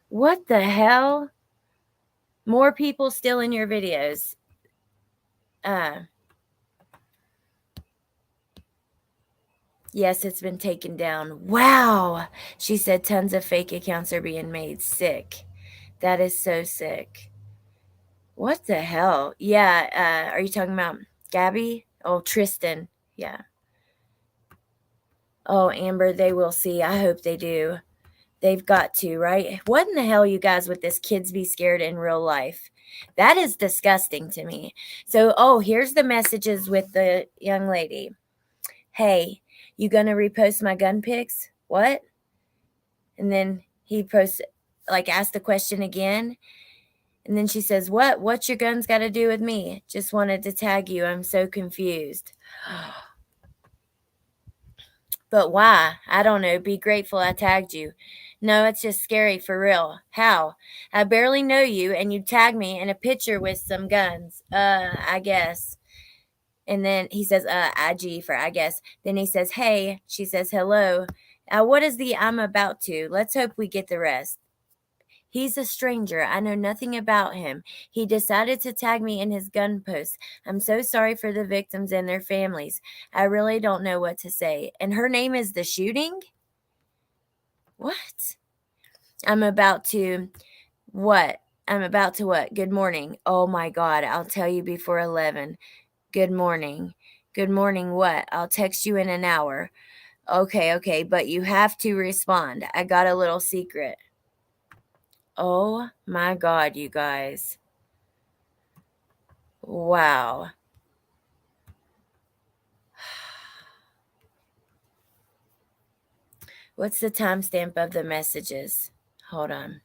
What the hell? More people stealing your videos. Yes, it's been taken down. Wow. She said tons of fake accounts are being made. Sick. That is so sick. What the hell? Yeah. Are you talking about Gabby? Oh, Tristan. Yeah. Oh, Amber, they will see. I hope they do. They've got to, right? What in the hell, you guys, with this kids be scared in real life? That is disgusting to me. So, here's the messages with the young lady. Hey, you gonna repost my gun pics? What? And then he posts, asked the question again. And then she says, what? What's your guns got to do with me? Just wanted to tag you. I'm so confused. But why? I don't know. Be grateful I tagged you. No, it's just scary for real. How? I barely know you and you tag me in a picture with some guns. I guess. And then he says, IG for I guess. Then he says, hey. She says, hello. What is the I'm about to? Let's hope we get the rest. He's a stranger. I know nothing about him. He decided to tag me in his gun post. I'm so sorry for the victims and their families. I really don't know what to say. And her name is The Shooting? What? I'm about to what? Good morning. Oh my God. I'll tell you before 11. Good morning. Good morning. What? I'll text you in an hour. Okay. But you have to respond. I got a little secret. Oh my God, you guys. Wow. What's the timestamp of the messages? Hold on.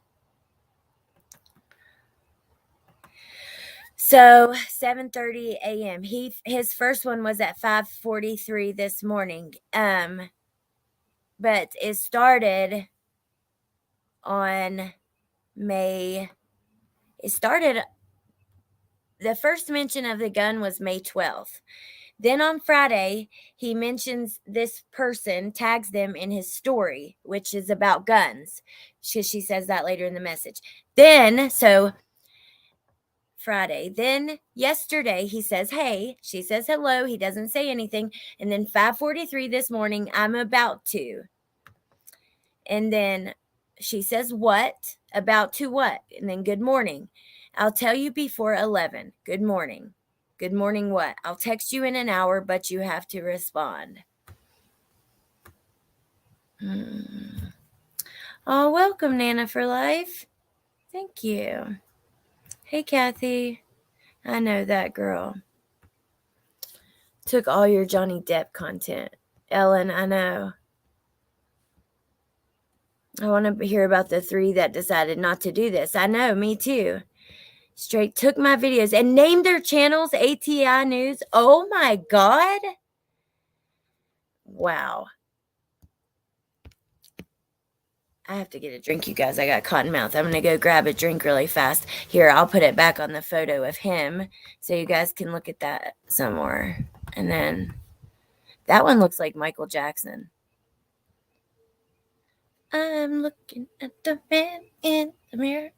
So 7:30 a.m. His first one was at 5:43 this morning. But it started on the first mention of the gun was May 12th. Then on Friday, he mentions this person, tags them in his story, which is about guns. She says that later in the message. Friday. Then yesterday, he says, hey. She says, hello. He doesn't say anything. And then 5:43 this morning, I'm about to. And then she says, what? About to what? And then good morning. I'll tell you before 11. Good morning. Good morning what? I'll text you in an hour, but you have to respond. Oh, welcome, Nana for Life. Thank you. Hey, Kathy. I know that girl. Took all your Johnny Depp content. Ellen, I know. I want to hear about the 3 that decided not to do this. I know, me too. Straight took my videos and named their channels ATI News. Oh my God. Wow. I have to get a drink, you guys. I got cotton mouth. I'm going to go grab a drink really fast. Here, I'll put it back on the photo of him so you guys can look at that some more. And then that one looks like Michael Jackson. I'm looking at the man in the mirror.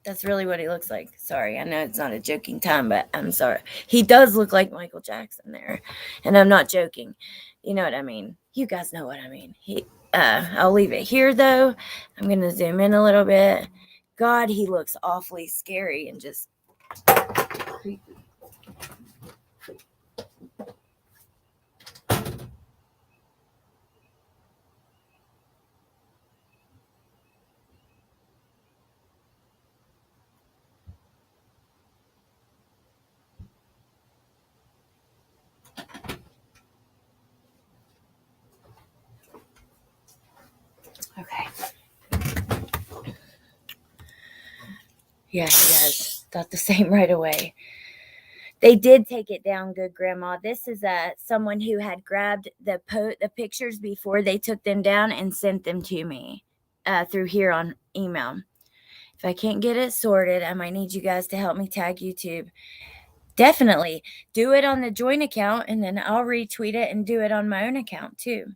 That's really what he looks like. Sorry, I know it's not a joking time, but I'm sorry. He does look like Michael Jackson there. And I'm not joking. You know what I mean. You guys know what I mean. I'll leave it here, though. I'm going to zoom in a little bit. God, he looks awfully scary and just creepy. Okay. Yeah, he does. Thought the same right away. They did take it down, good grandma. This is someone who had grabbed the pictures before they took them down and sent them to me through here on email. If I can't get it sorted, I might need you guys to help me tag YouTube. Definitely do it on the joint account, and then I'll retweet it and do it on my own account too.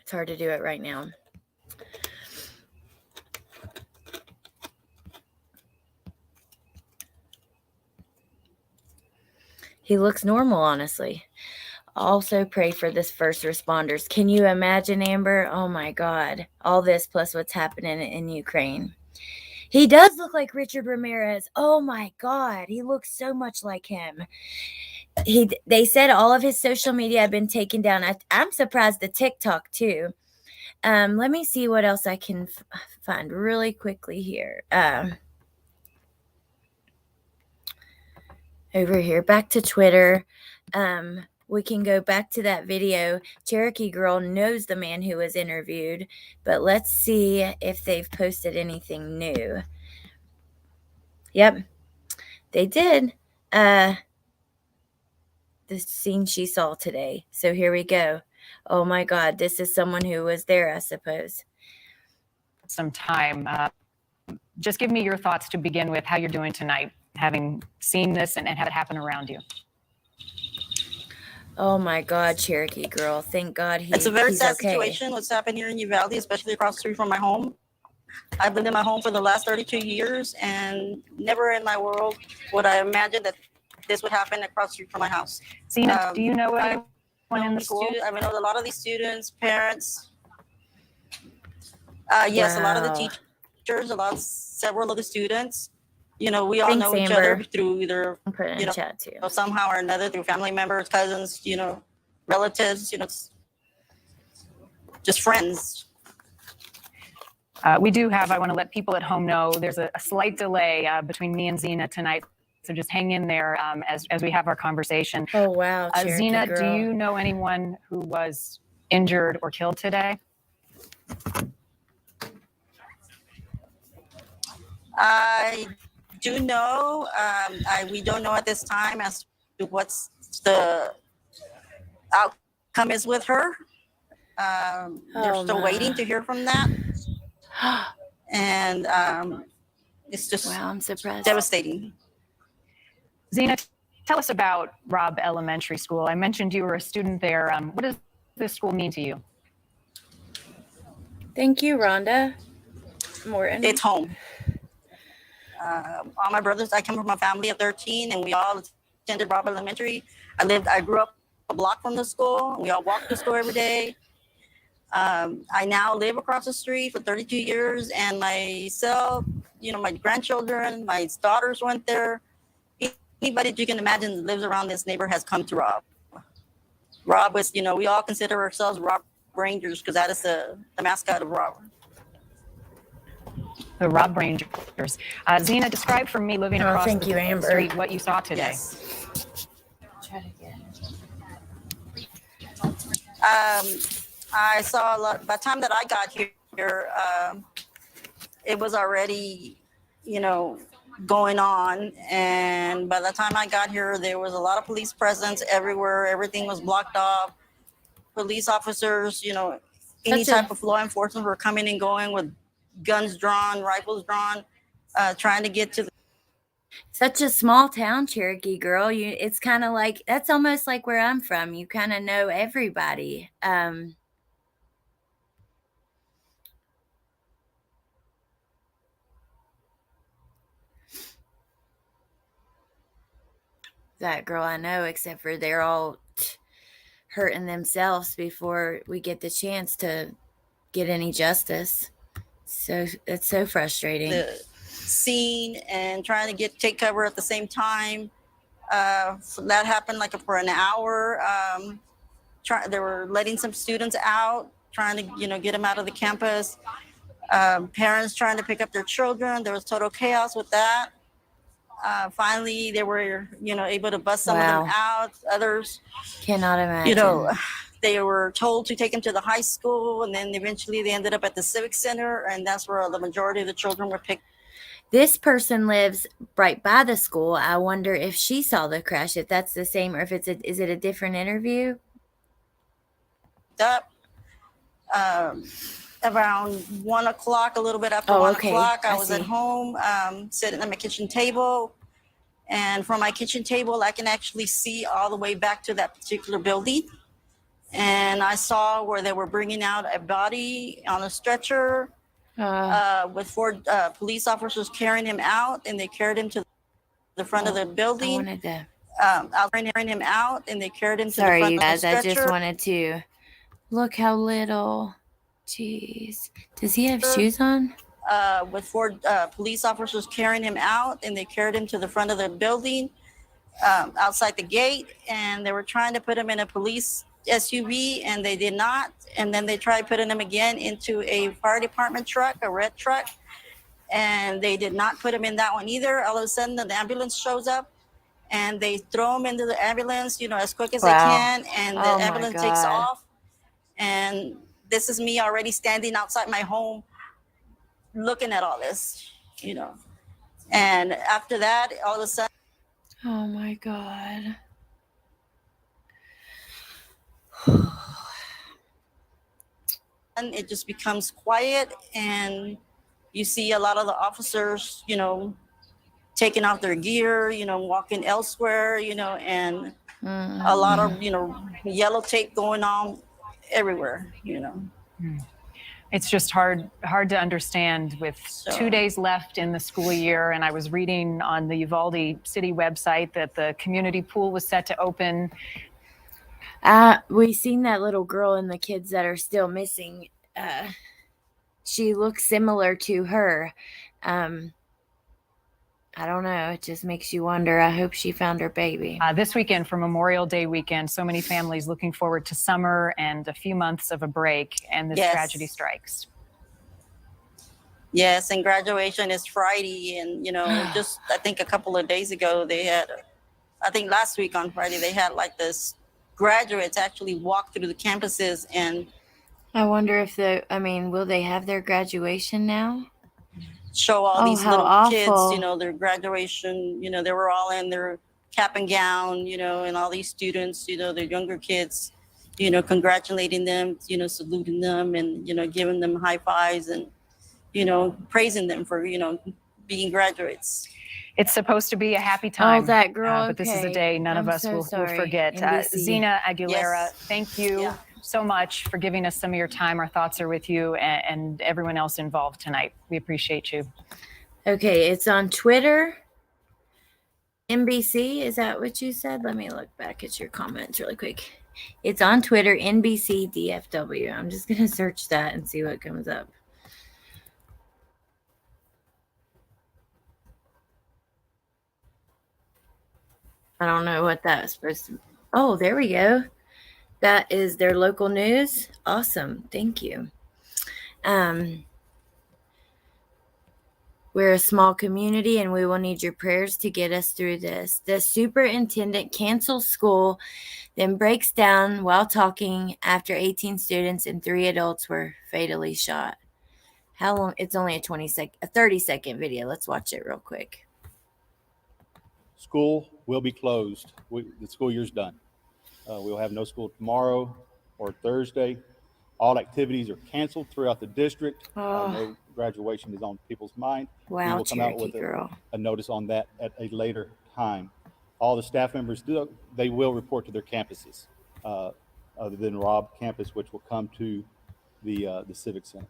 It's hard to do it right now. He looks normal, honestly. Also pray for this first responders. Can you imagine, Amber? Oh my God. All this plus what's happening in Ukraine. He does look like Richard Ramirez. Oh my God. He looks so much like him. They said all of his social media had been taken down. I'm surprised the TikTok too. Let me see what else I can find really quickly here. Over here, back to Twitter. We can go back to that video. Cherokee Girl knows the man who was interviewed, but let's see if they've posted anything new. Yep, they did. the scene she saw today. So here we go. Oh my God, this is someone who was there, I suppose. Some time. Just give me your thoughts to begin with, how you're doing tonight, having seen this and had it happen around you. Oh my God, Cherokee girl. Thank God It's a very he's sad okay. situation what's happened here in Uvalde, especially across the street from my home. I've lived in my home for the last 32 years, and never in my world would I imagine that this would happen across the street from my house. Zena, do you know anyone in the school? I know a lot of these students, parents. Yes, a lot of the teachers, several of the students. You know, we all know each other through either, you know, chat too. Somehow or another, through family members, cousins, you know, relatives, you know, just friends. We do have, I want to let people at home know, there's a slight delay between me and Zena tonight. So just hang in there as we have our conversation. Oh, wow. Zena, girl. do you know anyone who was injured or killed today? I do know. We don't know at this time as to what's the outcome is with her. They're still waiting to hear from that. And it's just I'm surprised. Devastating. Zena, tell us about Robb Elementary School. I mentioned you were a student there. What does this school mean to you? Thank you, Rhonda. Morton. It's home. All my brothers, I come from a family of 13, and we all attended Robb Elementary. I grew up a block from the school. We all walked to school every day. I now live across the street for 32 years, and myself, you know, my grandchildren, my daughters went there. Anybody that you can imagine that lives around this neighborhood has come to Robb. Robb was, you know, we all consider ourselves Robb Rangers because that is the mascot of Robb. The Robb Rangers. Zena, describe for me living across the street what you saw today. Yes. Try to get I saw a lot. By the time that I got here, it was already, you know, going on. And by the time I got here, there was a lot of police presence everywhere. Everything was blocked off. Police officers, you know, any type of law enforcement were coming and going with guns drawn, rifles drawn, trying to get to the such a small town, Cherokee girl. It's kind of like, that's almost like where I'm from. You kind of know everybody. That girl I know, except for they're all hurting themselves before we get the chance to get any justice. So it's so frustrating. The scene and trying to take cover at the same time. So that happened like for an hour. They were letting some students out, trying to, you know, get them out of the campus. Parents trying to pick up their children. There was total chaos with that. Finally, they were, you know, able to bust some of them out. Others, cannot imagine. You know, they were told to take them to the high school, and then eventually they ended up at the Civic Center, and that's where the majority of the children were picked. This person lives right by the school. I wonder if she saw the crash, if that's the same, or if is it a different interview? Up around 1 o'clock, a little bit after 1 o'clock, I was at home, sitting at my kitchen table. And from my kitchen table, I can actually see all the way back to that particular building. And I saw where they were bringing out a body on a stretcher with 4 police officers carrying him out, and they carried him to the front of the building. Carrying him out, and they carried him to the front of the stretcher. Sorry, you guys, I just wanted to look how little. Jeez. Does he have shoes on? With 4 police officers carrying him out, and they carried him to the front of the building outside the gate, and they were trying to put him in a police SUV, and they did not. And then they tried putting him again into a fire department truck, a red truck, and they did not put him in that one either. All of a sudden, the ambulance shows up, and they throw him into the ambulance, you know, as quick as they can, and the ambulance takes off. And this is me already standing outside my home looking at all this, you know. And after that, all of a sudden. Oh my God. And it just becomes quiet, and you see a lot of the officers, taking off their gear, walking elsewhere, and a lot of, yellow tape going on everywhere. It's just hard to understand with 2 days left in the school year. And I was reading on the Uvalde city website that the community pool was set to open. We seen that little girl and the kids that are still missing. She looks similar to her. I don't know. It just makes you wonder. I hope she found her baby. This weekend, for Memorial Day weekend, so many families looking forward to summer and a few months of a break, and this tragedy strikes. Yes, and graduation is Friday, and just I think a couple of days ago they had, I think last week on Friday they had like this graduates actually walk through the campuses, and I wonder if will they have their graduation now? Show all these how little awful. kids, their graduation, they were all in their cap and gown, and all these students, their younger kids, congratulating them, saluting them and, giving them high fives and, praising them for, being graduates. It's supposed to be a happy time. Oh, that girl. But this is a day none of us will forget. NBC. Zena Aguilera, thank you so much for giving us some of your time. Our thoughts are with you and everyone else involved tonight. We appreciate you. Okay, it's on Twitter. NBC, is that what you said? Let me look back at your comments really quick. It's on Twitter, NBC DFW. I'm just going to search that and see what comes up. I don't know what that was supposed to be. Oh, there we go. That is their local news. Awesome. Thank you. We're a small community and we will need your prayers to get us through this. The superintendent cancels school, then breaks down while talking after 18 students and 3 adults were fatally shot. How long? It's only a 30-second video. Let's watch it real quick. School will be closed. The school year's done. We'll have no school tomorrow or Thursday. All activities are canceled throughout the district. No graduation is on people's mind. Wow, we will come out with girl. a notice on that at a later time. All the staff members they will report to their campuses, other than Robb campus, which will come to the Civic Center.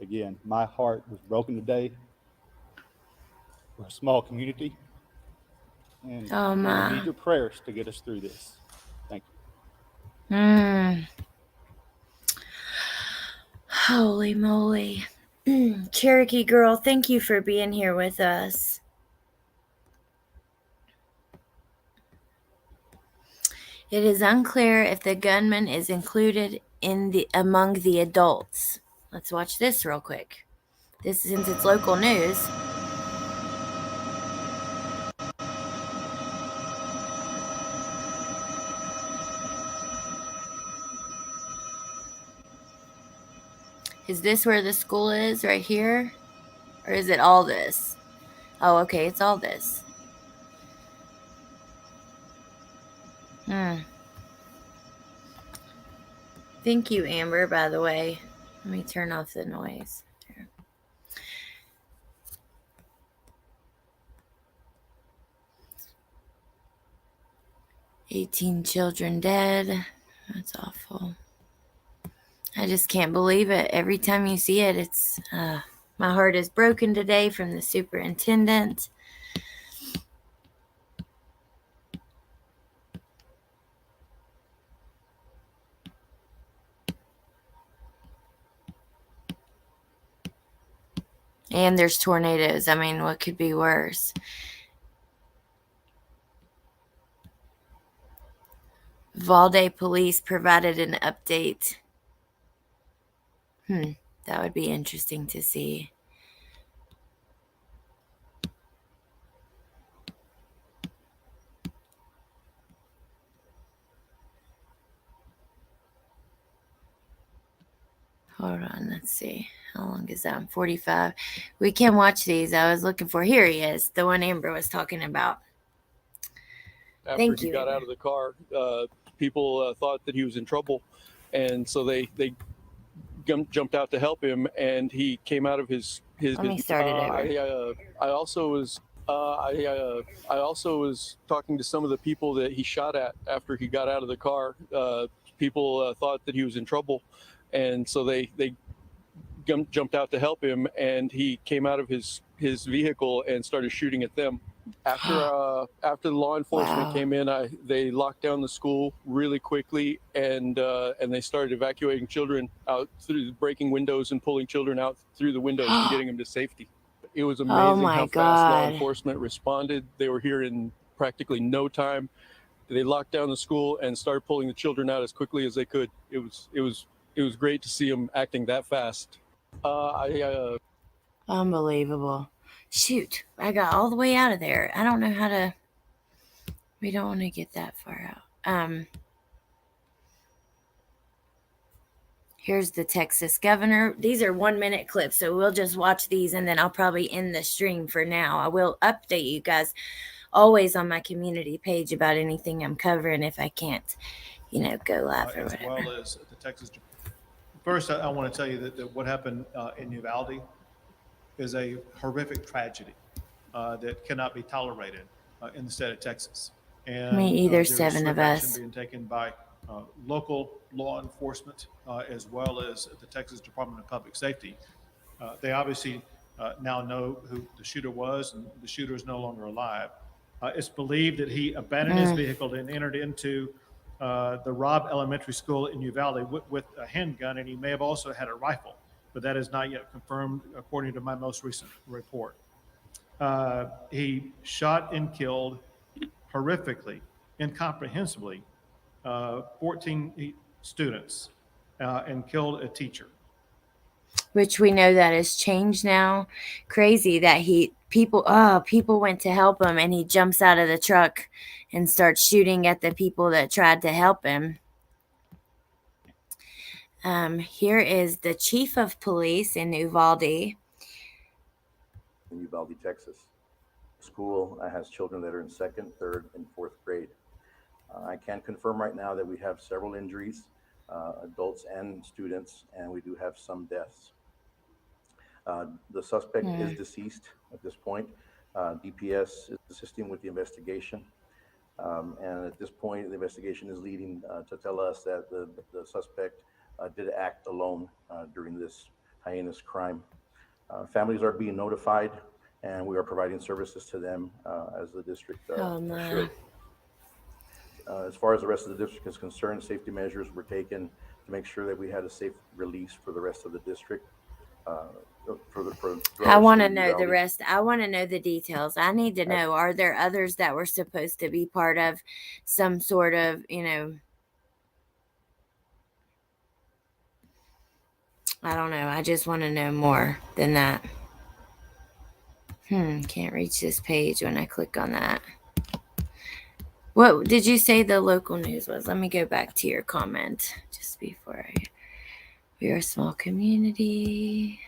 Again, my heart was broken today. We're a small community. And we need your prayers to get us through this. Thank you. Holy moly. Cherokee girl, thank you for being here with us. It is unclear if the gunman is included among the adults. Let's watch this real quick. Since it's local news. Is this where the school is, right here? Or is it all this? Oh, okay, it's all this. Thank you, Amber, by the way. Let me turn off the noise. There. "18 children dead." That's awful. I just can't believe it. Every time you see it, it's my heart is broken today from the superintendent. And there's tornadoes. I mean, what could be worse? Uvalde police provided an update. That would be interesting to see. Hold on, let's see. How long is that? 45. We can watch these. I was looking for. Here he is, the one Amber was talking about. After Thank he you. got out of the car, people thought that he was in trouble, and so they jumped out to help him, and he came out of his. Let me start it over. I also was talking to some of the people that he shot at after he got out of the car. People thought that he was in trouble, and so they jumped out to help him, and he came out of his vehicle and started shooting at them. After the law enforcement came in, they locked down the school really quickly, and they started evacuating children out through breaking windows and pulling children out through the windows and getting them to safety. It was amazing how fast law enforcement responded. They were here in practically no time. They locked down the school and started pulling the children out as quickly as they could. It was great to see them acting that fast. Unbelievable. Shoot, I got all the way out of there. I don't know how to. We don't want to get that far out. Here's the Texas governor. These are 1-minute clips, so we'll just watch these, and then I'll probably end the stream for now. I will update you guys always on my community page about anything I'm covering if I can't, go live or whatever. As well as the Texas. First, I want to tell you that what happened in Uvalde is a horrific tragedy that cannot be tolerated in the state of Texas. And Me either, 7 of us. being taken by local law enforcement as well as the Texas Department of Public Safety. They obviously now know who the shooter was, and the shooter is no longer alive. It's believed that he abandoned his vehicle and entered into the Robb Elementary School in Uvalde with a handgun, and he may have also had a rifle, but that is not yet confirmed according to my most recent report. He shot and killed horrifically, incomprehensibly, 14 students and killed a teacher. Which we know that has changed now. Crazy that people went to help him, and he jumps out of the truck and starts shooting at the people that tried to help him. Here is the chief of police in Uvalde. In Uvalde, Texas. School has children that are in 2nd, 3rd, and 4th grade. I can confirm right now that we have several injuries, adults and students, and we do have some deaths. The suspect is deceased at this point. DPS is assisting with the investigation. And at this point, the investigation is leading to tell us that the suspect did act alone during this heinous crime. Families are being notified, and we are providing services to them as the district should. As far as the rest of the district is concerned, safety measures were taken to make sure that we had a safe release for the rest of the district. I want to know the rest. I want to know the details. I need to know, are there others that were supposed to be part of some sort of, I don't know. I just want to know more than that. Can't reach this page when I click on that. What did you say the local news was? Let me go back to your comment just before we are a small community.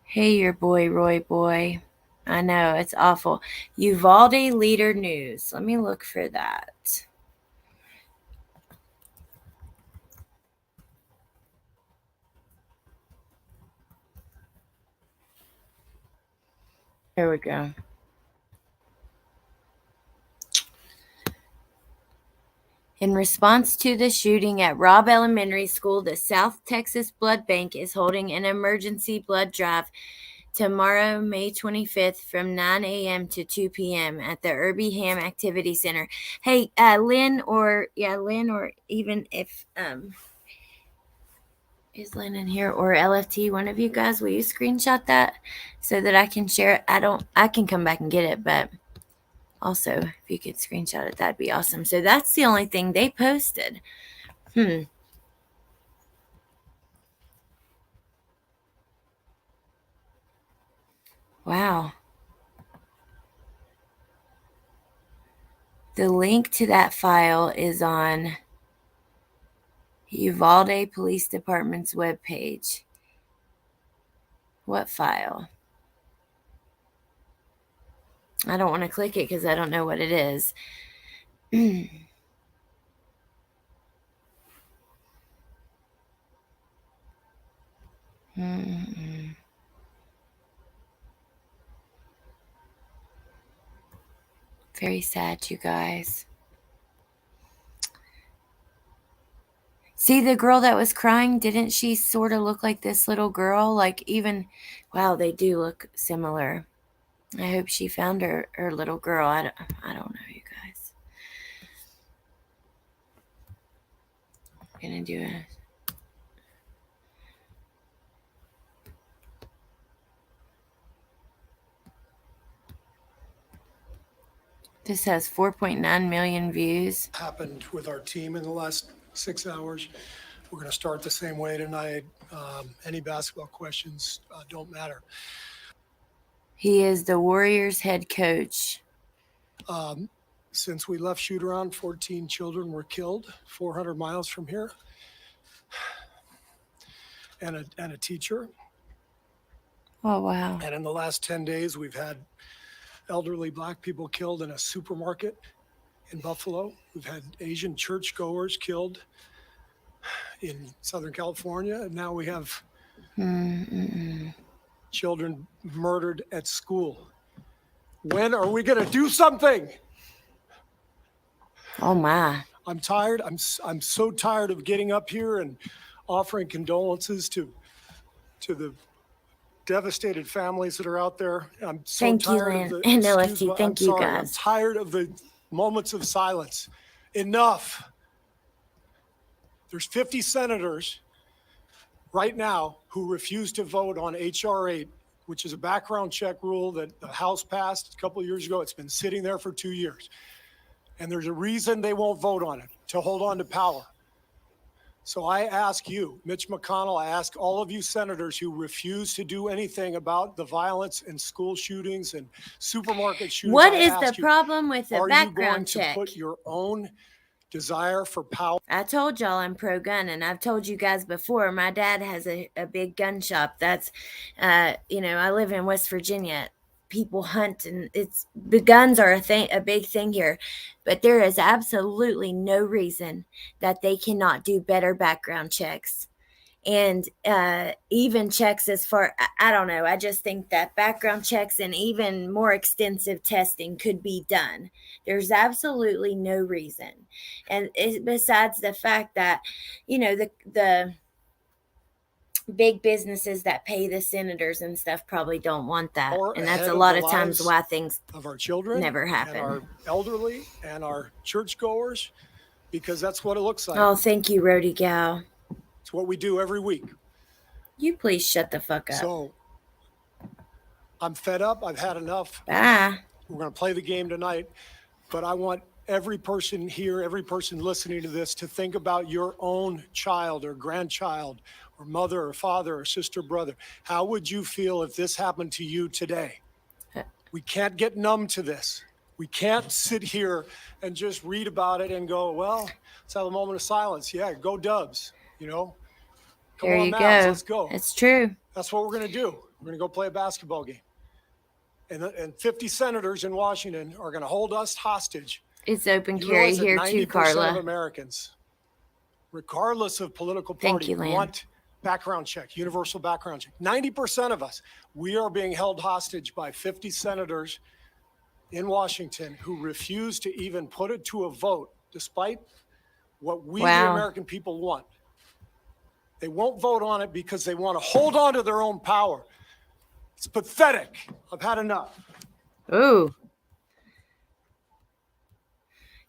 Hey, your boy, Roy boy. I know, it's awful. Uvalde Leader News. Let me look for that. Here we go. In response to the shooting at Robb Elementary School, the South Texas Blood Bank is holding an emergency blood drive tomorrow, May 25th from 9 a.m. to 2 p.m. at the Irby Ham Activity Center. Hey, Lynn, or even if is Lynn in here, or LFT, one of you guys, will you screenshot that so that I can share it? I can come back and get it, but also, if you could screenshot it, that'd be awesome. So that's the only thing they posted. Wow. The link to that file is on Uvalde Police Department's webpage. What file? I don't want to click it because I don't know what it is. Very sad, you guys. See the girl that was crying? Didn't she sort of look like this little girl? Like even, wow, they do look similar. I hope she found her little girl. I don't know, you guys. I'm gonna do it. This has 4.9 million views. Happened with our team in the last 6 hours. We're going to start the same way tonight. Any basketball questions don't matter. He is the Warriors head coach. Since we left shoot around, 14 children were killed 400 miles from here, and a teacher. Oh, wow. And in the last 10 days, we've had elderly Black people killed in a supermarket in Buffalo. We've had Asian churchgoers killed in Southern California. And now we have children murdered at school. When are we going to do something? Oh, my. I'm tired. I'm so tired of getting up here and offering condolences to the devastated families that are out there. I'm so Thank you, tired Lynn. of the And excuse LFT, me, thank I'm you, sorry. I'm guys. tired of the moments of silence. Enough. There's 50 senators right now who refuse to vote on H.R. 8, which is a background check rule that the House passed a couple of years ago. It's been sitting there for 2 years. And there's a reason they won't vote on it, to hold on to power. So I ask you, Mitch McConnell, I ask all of you senators who refuse to do anything about the violence and school shootings and supermarket shootings. What I is ask the you, problem with the are you going background to check? put your own desire for power? I told y'all I'm pro-gun, and I've told you guys before, my dad has a big gun shop. That's, I live in West Virginia. People hunt, and the guns are a big thing here. But there is absolutely no reason that they cannot do better background checks. And even checks as far, I don't know. I just think that background checks and even more extensive testing could be done. There's absolutely no reason. And besides the fact that, the big businesses that pay the senators and stuff probably don't want that. And that's a lot of times why things of our children never happen. And our elderly and our churchgoers, because that's what it looks like. Oh, thank you, Rhodey Gal. It's what we do every week. You please shut the fuck up. So I'm fed up. I've had enough. Bye. We're going to play the game tonight, but I want every person here, every person listening to this, to think about your own child or grandchild or mother or father or sister, brother. How would you feel if this happened to you today? We can't get numb to this. We can't sit here and just read about it and go, well, let's have a moment of silence. Yeah, go Dubs, Come There on, you Mavs, go. let's go. It's true. That's what we're going to do. We're going to go play a basketball game. And 50 senators in Washington are going to hold us hostage. It's open You carry realize that here too, 90% Carla. of Americans, regardless of political Thank party, you, Lynn. want background check, universal background check. 90% of us, we are being held hostage by 50 senators in Washington who refuse to even put it to a vote, despite what we, the American people, want. They won't vote on it because they want to hold on to their own power. It's pathetic. I've had enough. Ooh.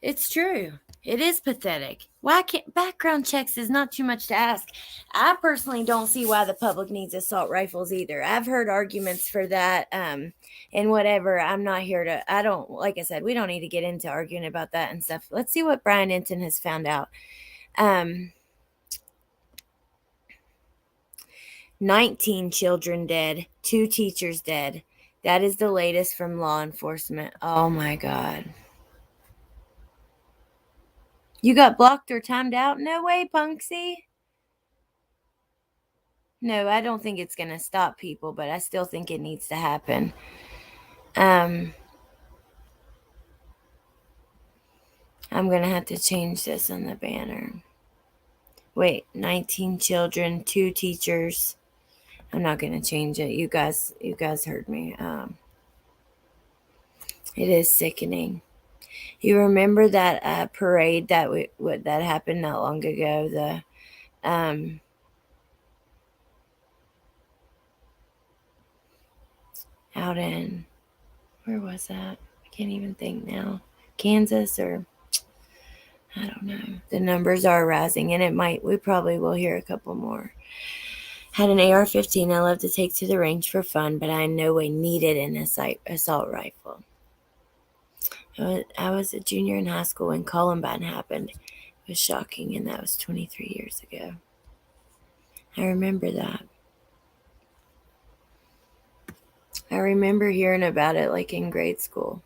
It's true. It is pathetic. Why can't background checks is not too much to ask. I personally don't see why the public needs assault rifles either. I've heard arguments for that, and whatever. I'm not here to, like I said, we don't need to get into arguing about that and stuff. Let's see what Brian Enton has found out. 19 children dead, 2 teachers dead. That is the latest from law enforcement. Oh my God. You got blocked or timed out? No way, Punksy. No, I don't think it's going to stop people, but I still think it needs to happen. I'm going to have to change this on the banner. Wait, 19 children, 2 teachers. I'm not going to change it. You guys heard me. It is sickening. You remember that parade that that happened not long ago? The out in, where was that? I can't even think now. Kansas, or I don't know. The numbers are rising, and we probably will hear a couple more. Had an AR-15 I love to take to the range for fun, but I in no way needed an assault rifle. I was a junior in high school when Columbine happened. It was shocking, and that was 23 years ago. I remember that. I remember hearing about it like in grade school.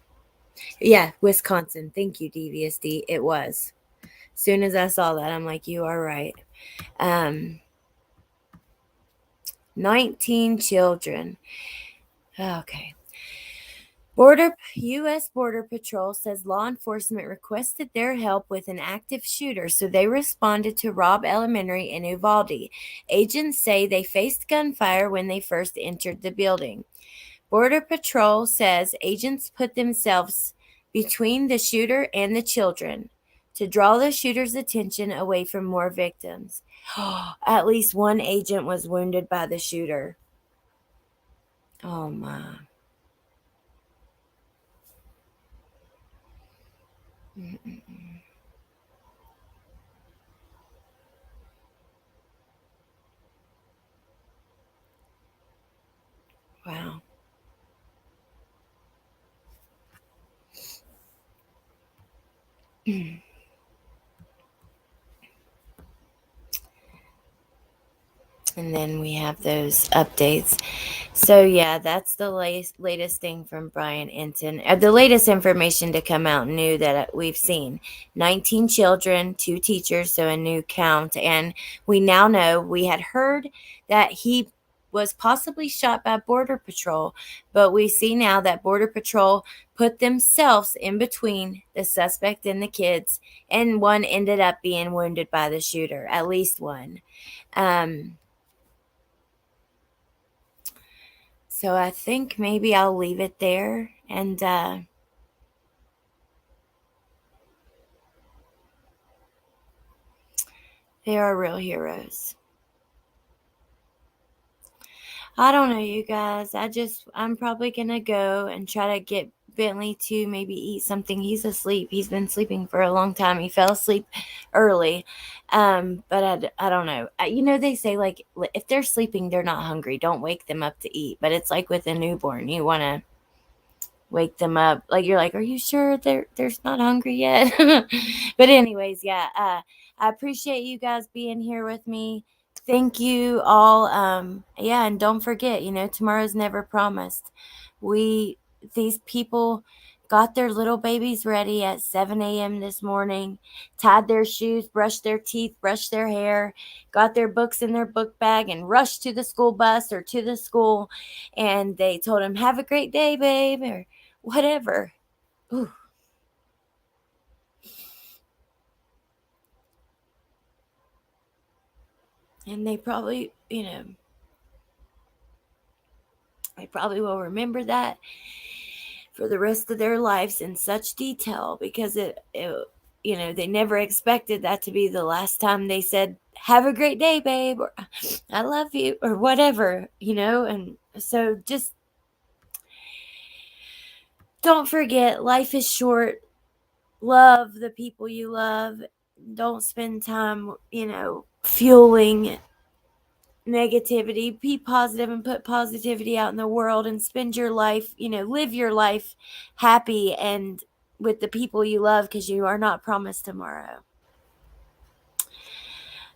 Yeah, Wisconsin. Thank you, DVSD. It was. As soon as I saw that, I'm like, you are right. 19 children. Okay. U.S. Border Patrol says law enforcement requested their help with an active shooter, so they responded to Robb Elementary in Uvalde. Agents say they faced gunfire when they first entered the building. Border Patrol says agents put themselves between the shooter and the children to draw the shooter's attention away from more victims. At least one agent was wounded by the shooter. Oh, my. Mm-mm-mm. Wow. And then we have those updates. So, yeah, that's the latest thing from Brian Enton. The latest information to come out new that we've seen. 19 children, 2 teachers, so a new count. And we now know, we had heard that he was possibly shot by Border Patrol, but we see now that Border Patrol put themselves in between the suspect and the kids, and one ended up being wounded by the shooter, at least one. So I think maybe I'll leave it there, and they are real heroes. I don't know, you guys. I'm probably going to go and try to get Bentley to maybe eat something. He's asleep. He's been sleeping for a long time. He fell asleep early. But I don't know. They say, like, if they're sleeping, they're not hungry. Don't wake them up to eat. But it's like with a newborn. You want to wake them up. Like, you're like, are you sure they're not hungry yet? But anyways, yeah, I appreciate you guys being here with me. Thank you all. Yeah, and don't forget, tomorrow's never promised. These people got their little babies ready at 7 a.m. this morning, tied their shoes, brushed their teeth, brushed their hair, got their books in their book bag, and rushed to the school bus or to the school. And they told him, have a great day, babe, or whatever. Ooh. And they probably, they probably will remember that for the rest of their lives in such detail, because they never expected that to be the last time they said, have a great day, babe, or I love you, or whatever, and so just don't forget, life is short. Love the people you love. Don't spend time, fueling negativity. Be positive and put positivity out in the world, and spend your life, live your life happy and with the people you love, because you are not promised tomorrow.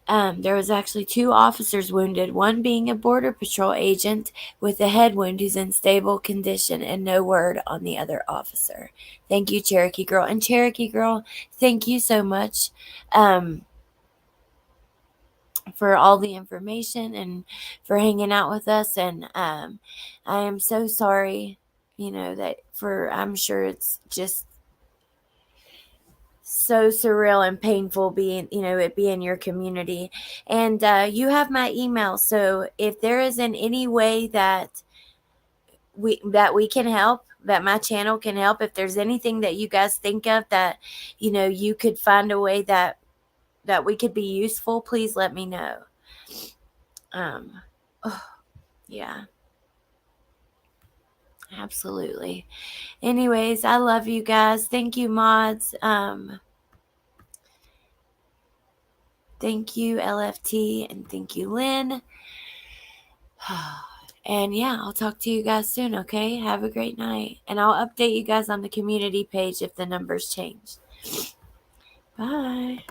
There was actually 2 officers wounded, one being a Border Patrol agent with a head wound who's in stable condition, and no word on the other officer. Thank you, Cherokee Girl. And Cherokee Girl, thank you so much for all the information and for hanging out with us. And I am so sorry, I'm sure it's just so surreal and painful being, it being your community. And you have my email. So if there is in any way that we can help, that my channel can help, if there's anything that you guys think of that, you could find a way that we could be useful, please let me know. Yeah, absolutely. Anyways, I love you guys. Thank you, mods. Thank you, LFT, and thank you, Lynn. And yeah, I'll talk to you guys soon, okay? Have a great night. And I'll update you guys on the community page if the numbers change. Bye.